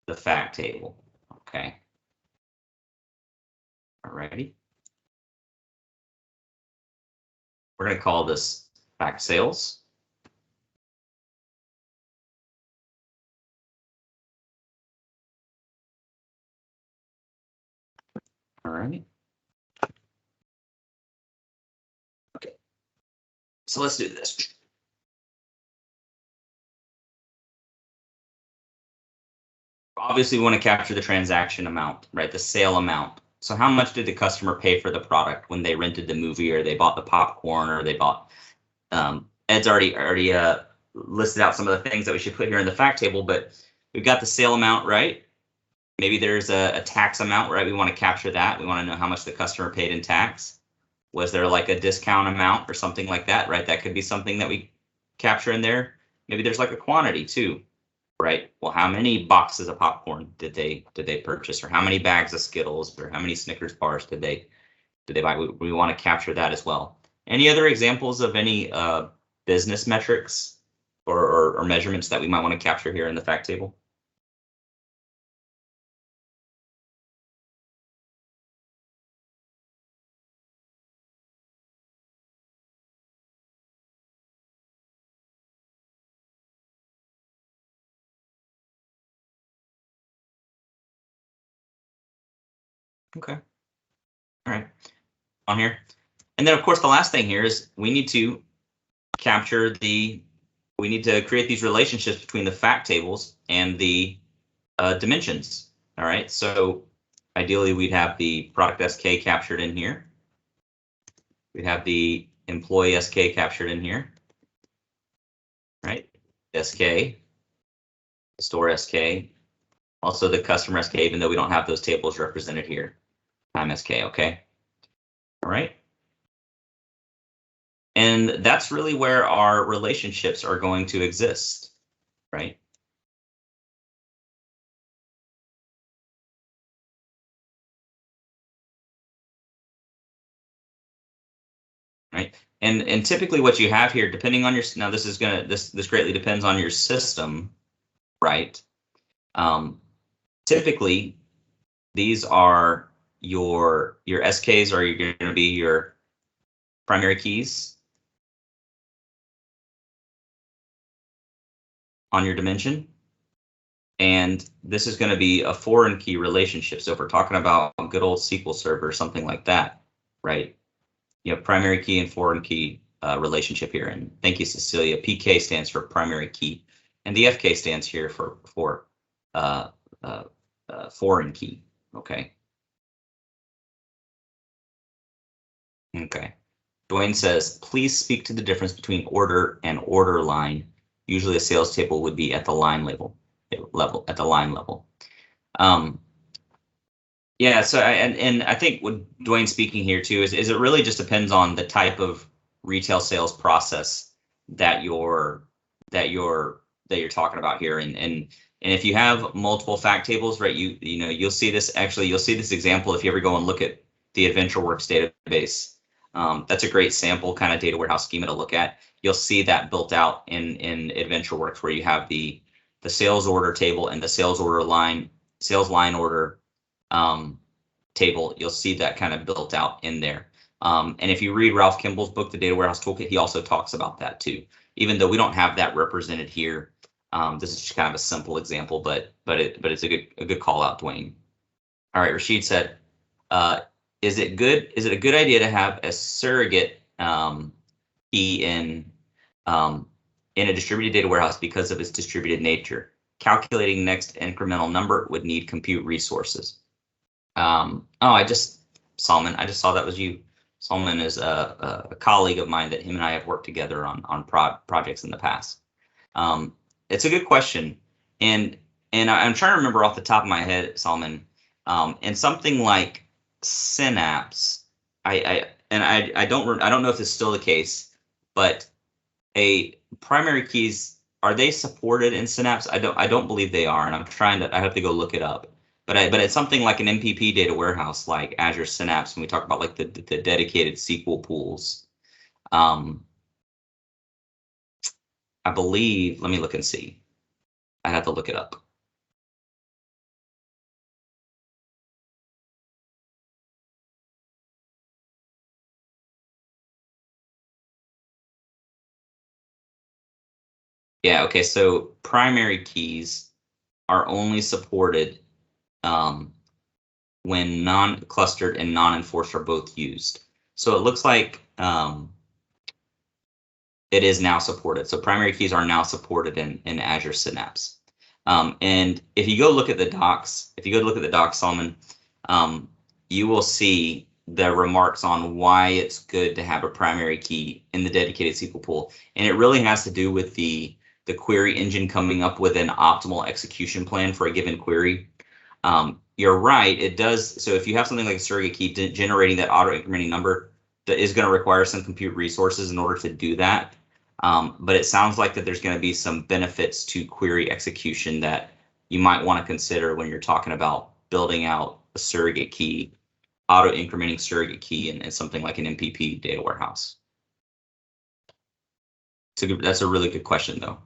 the fact table. Okay. Alrighty. We're going to call this fact sales. All right. Okay. So let's do this. Obviously, we want to capture the transaction amount, right? The sale amount. So how much did the customer pay for the product when they rented the movie, or they bought the popcorn, or they bought, Ed's already listed out some of the things that we should put here in the fact table, but we've got the sale amount, right? Maybe there's a tax amount, right? We want to capture that. We want to know how much the customer paid in tax. Was there like a discount amount or something like that, right? That could be something that we capture in there. Maybe there's like a quantity too, right? Well, how many boxes of popcorn did they purchase, or how many bags of Skittles, or how many Snickers bars did they buy? We want to capture that as well. Any other examples of any business metrics or measurements that we might want to capture here in the fact table? Okay. All right. On here. And then, of course, the last thing here is we need to capture we need to create these relationships between the fact tables and the dimensions. All right. So ideally, we'd have the product SK captured in here. We'd have the employee SK captured in here. Right. SK, store SK, also the customer SK, even though we don't have those tables represented here. Time SK. Okay. All right. And that's really where our relationships are going to exist, right? Right. And typically what you have here, depending on your, now this is gonna, this greatly depends on your system, right? Typically these are your SKs are going to be your primary keys on your dimension. And this is going to be a foreign key relationship. So if we're talking about a good old SQL Server or something like that, right? You have primary key and foreign key relationship here. And thank you, Cecilia. PK stands for primary key, and the FK stands here for foreign key. Okay. Okay. Dwayne says, please speak to the difference between order and order line. Usually a sales table would be at the line level, at the line level. Yeah, so and I think what Dwayne's speaking here too is it really just depends on the type of retail sales process that you're talking about here, and if you have multiple fact tables, right, you'll see this example if you ever go and look at the AdventureWorks database. That's a great sample kind of data warehouse schema to look at. You'll see that built out in AdventureWorks, where you have the sales order table and the sales line order table. You'll see that kind of built out in there. And if you read Ralph Kimball's book, The Data Warehouse Toolkit, he also talks about that too. Even though we don't have that represented here This is just kind of a simple example, but it's a good call out, Dwayne. All right, Rashid said, is it a good idea to have a surrogate key in a distributed data warehouse because of its distributed nature? Calculating next incremental number would need compute resources. Salman, I just saw that was you. Salman is a colleague of mine that him and I have worked together on projects in the past. It's a good question, and I'm trying to remember off the top of my head, Salman, and something like Synapse. I don't know if it's still the case, but primary keys, are they supported in Synapse? I don't believe they are, and I have to go look it up. But it's something like an MPP data warehouse like Azure Synapse when we talk about like the dedicated SQL pools. I believe, let me look and see. I have to look it up. Yeah, okay, so primary keys are only supported when non-clustered and non-enforced are both used. So it looks like it is now supported. So primary keys are now supported in Azure Synapse. And if you go look at the docs, Salman, you will see the remarks on why it's good to have a primary key in the dedicated SQL pool. And it really has to do with the query engine coming up with an optimal execution plan for a given query. You're right, it does. So if you have something like a surrogate key generating that auto incrementing number, that is going to require some compute resources in order to do that. But it sounds like that there's going to be some benefits to query execution that you might want to consider when you're talking about building out a surrogate key, auto incrementing surrogate key in something like an MPP data warehouse. That's a really good question, though.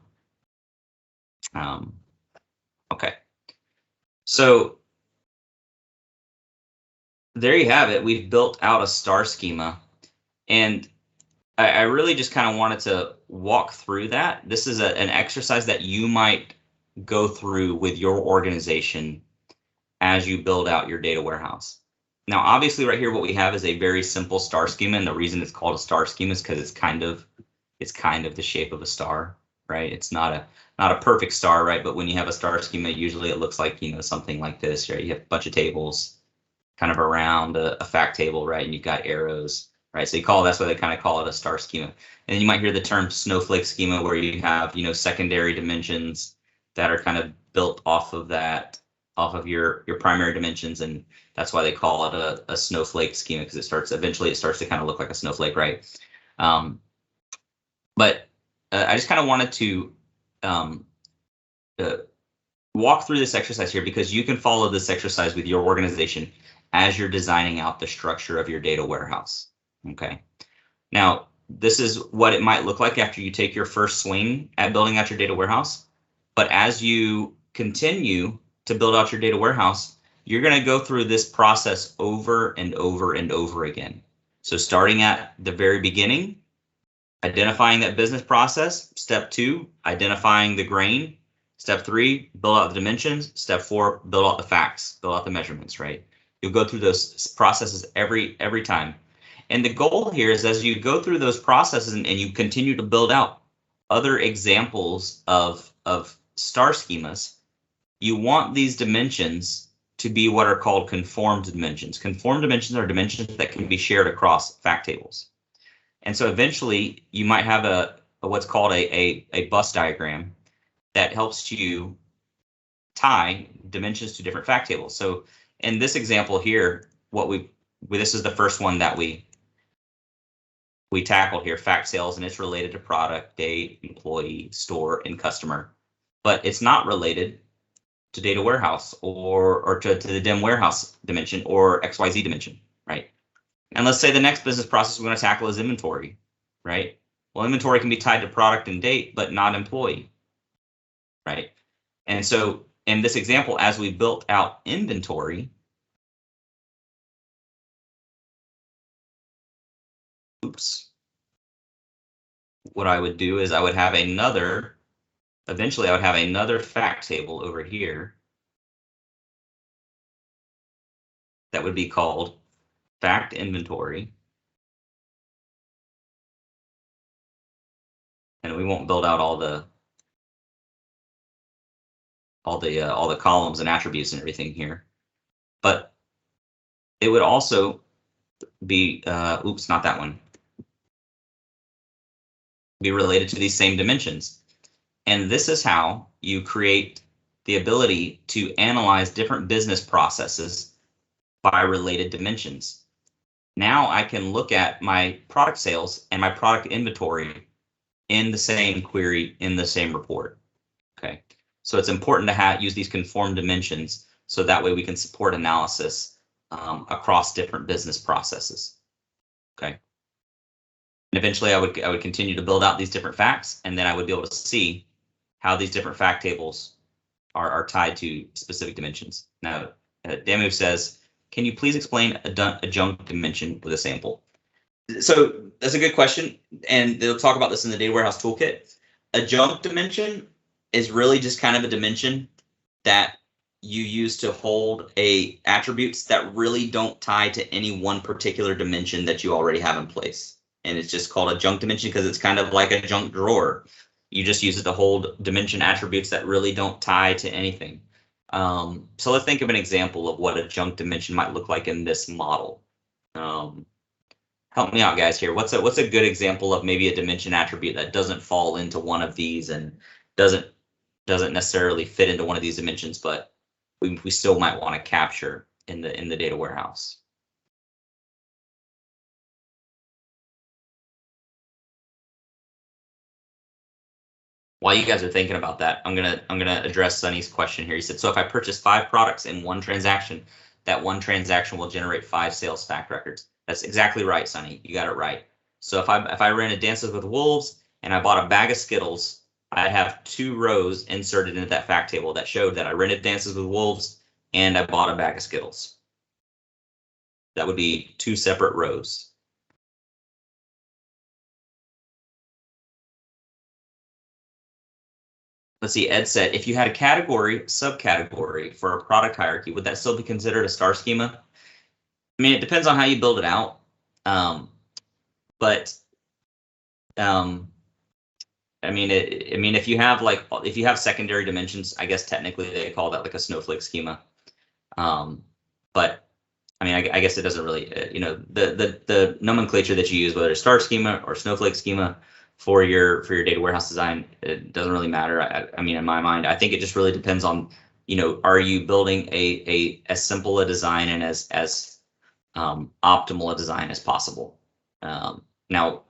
Okay. So there you have it. We've built out a star schema, and I really just kind of wanted to walk through that. This is an exercise that you might go through with your organization as you build out your data warehouse. Now, obviously, right here, what we have is a very simple star schema, and the reason it's called a star schema is because it's kind of the shape of a star, right? It's not a perfect star, right? But when you have a star schema, usually it looks like, something like this, right? You have a bunch of tables kind of around a fact table, right? And you've got arrows, right? So that's why they kind of call it a star schema. And you might hear the term snowflake schema, where you have, secondary dimensions that are kind of built off of your primary dimensions, and that's why they call it a snowflake schema, because eventually it starts to kind of look like a snowflake, right? But I just kind of wanted to walk through this exercise here, because you can follow this exercise with your organization as you're designing out the structure of your data warehouse. Okay. Now, this is what it might look like after you take your first swing at building out your data warehouse. But as you continue to build out your data warehouse, you're going to go through this process over and over and over again. So starting at the very beginning, identifying that business process. Step 2, identifying the grain. Step 3, build out the dimensions. Step 4, build out the facts, build out the measurements, right? You'll go through those processes every time. And the goal here is, as you go through those processes and you continue to build out other examples of star schemas, you want these dimensions to be what are called conformed dimensions. Conformed dimensions are dimensions that can be shared across fact tables. And so eventually you might have what's called a bus diagram that helps you tie dimensions to different fact tables. So in this example here, this is the first one that we tackled here, fact sales, and it's related to product, date, employee, store, and customer. But it's not related to data warehouse or to the DIM warehouse dimension or XYZ dimension, right? And let's say the next business process we're going to tackle is inventory, right? Well, inventory can be tied to product and date, but not employee, right? And so in this example, as we built out inventory, what I would do is I would have another eventually I would have another fact table over here that would be called fact inventory. And we won't build out all the columns and attributes and everything here, but it would also be oops, not that one. Be related to these same dimensions. And this is how you create the ability to analyze different business processes by related dimensions. Now I can look at my product sales and my product inventory in the same query, in the same report. Okay, so it's important to use these conformed dimensions so that way we can support analysis across different business processes. Okay. And eventually I would continue to build out these different facts, and then I would be able to see how these different fact tables are tied to specific dimensions. Now, Damu says, can you please explain adjunct dimension with a sample? So that's a good question, and they'll talk about this in the data warehouse toolkit. Adjunct dimension is really just kind of a dimension that you use to hold attributes that really don't tie to any one particular dimension that you already have in place. And it's just called adjunct dimension because it's kind of like a junk drawer. You just use it to hold dimension attributes that really don't tie to anything. So let's think of an example of what a adjunct dimension might look like in this model. Help me out, guys, here. What's a good example of maybe a dimension attribute that doesn't fall into one of these and doesn't necessarily fit into one of these dimensions, but we still might want to capture in the data warehouse? While you guys are thinking about that, I'm gonna address Sunny's question here. He said, so if I purchase 5 products in one transaction, that one transaction will generate 5 sales fact records. That's exactly right, Sunny. You got it right. So if I rented Dances with Wolves and I bought a bag of Skittles, I'd have 2 rows inserted into that fact table that showed that I rented Dances with Wolves and I bought a bag of Skittles. That would be 2 separate rows. Let's see, Ed said, if you had a category, subcategory for a product hierarchy, would that still be considered a star schema? I mean, it depends on how you build it out. I mean, if you have secondary dimensions, I guess technically they call that like a snowflake schema. But I mean, I guess it doesn't really, the nomenclature that you use, whether it's star schema or snowflake schema for your data warehouse design, it doesn't really matter. I mean, in my mind, I think it just really depends on, are you building as simple a design and as optimal a design as possible. Now,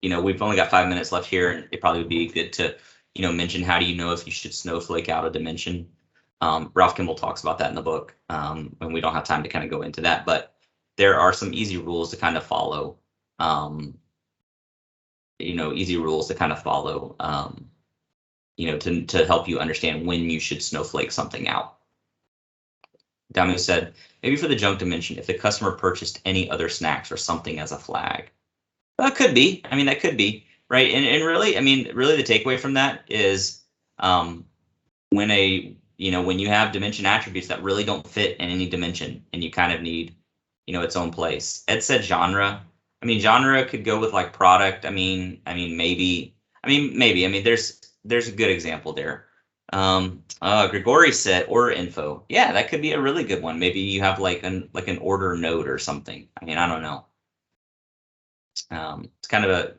we've only got 5 minutes left here, and it probably would be good to, mention how do you know if you should snowflake out a dimension. Ralph Kimball talks about that in the book, and we don't have time to kind of go into that, but there are some easy rules to kind of follow. To help you understand when you should snowflake something out. Damu said, maybe for the junk dimension, if the customer purchased any other snacks or something as a flag. That could be. I mean, that could be, right? And really, I mean, really the takeaway from that is when you have dimension attributes that really don't fit in any dimension and you kind of need, its own place. Ed said genre. I mean, genre could go with like product. I mean, maybe. I mean, there's a good example there. Grigori said order info. Yeah, that could be a really good one. Maybe you have like an order node or something. I mean, I don't know. It's kind of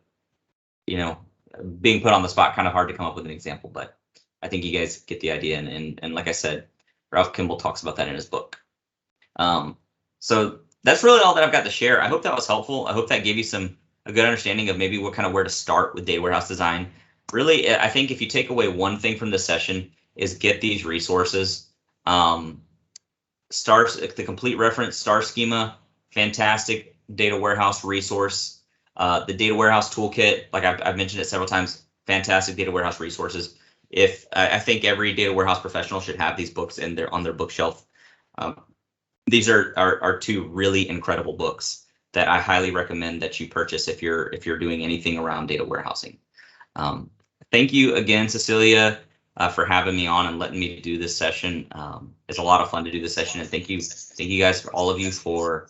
being put on the spot, kind of hard to come up with an example, but I think you guys get the idea. And like I said, Ralph Kimball talks about that in his book. So that's really all that I've got to share. I hope that was helpful. I hope that gave you a good understanding of maybe where to start with data warehouse design. Really, I think if you take away one thing from this session is get these resources. The complete reference star schema, fantastic data warehouse resource. The data warehouse toolkit, like I've mentioned it several times, fantastic data warehouse resources. I think every data warehouse professional should have these books on their bookshelf. These are 2 really incredible books that I highly recommend that you purchase if you're doing anything around data warehousing. Thank you again, Cecilia. for having me on and letting me do this session. It's a lot of fun to do this session, and thank you guys, for all of you, for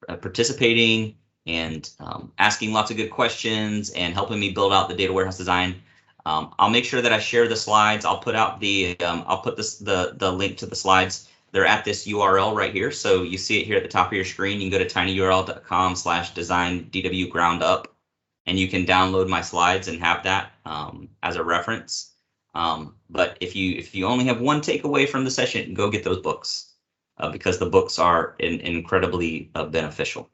participating and asking lots of good questions and helping me build out the data warehouse design. I'll make sure that I share the slides. I'll put out the I'll put the link to the slides. They're at this URL right here, so you see it here at the top of your screen. You can go to tinyurl.com/design-dwgroundup, and you can download my slides and have that as a reference. But if you only have one takeaway from the session, go get those books, because the books are incredibly beneficial.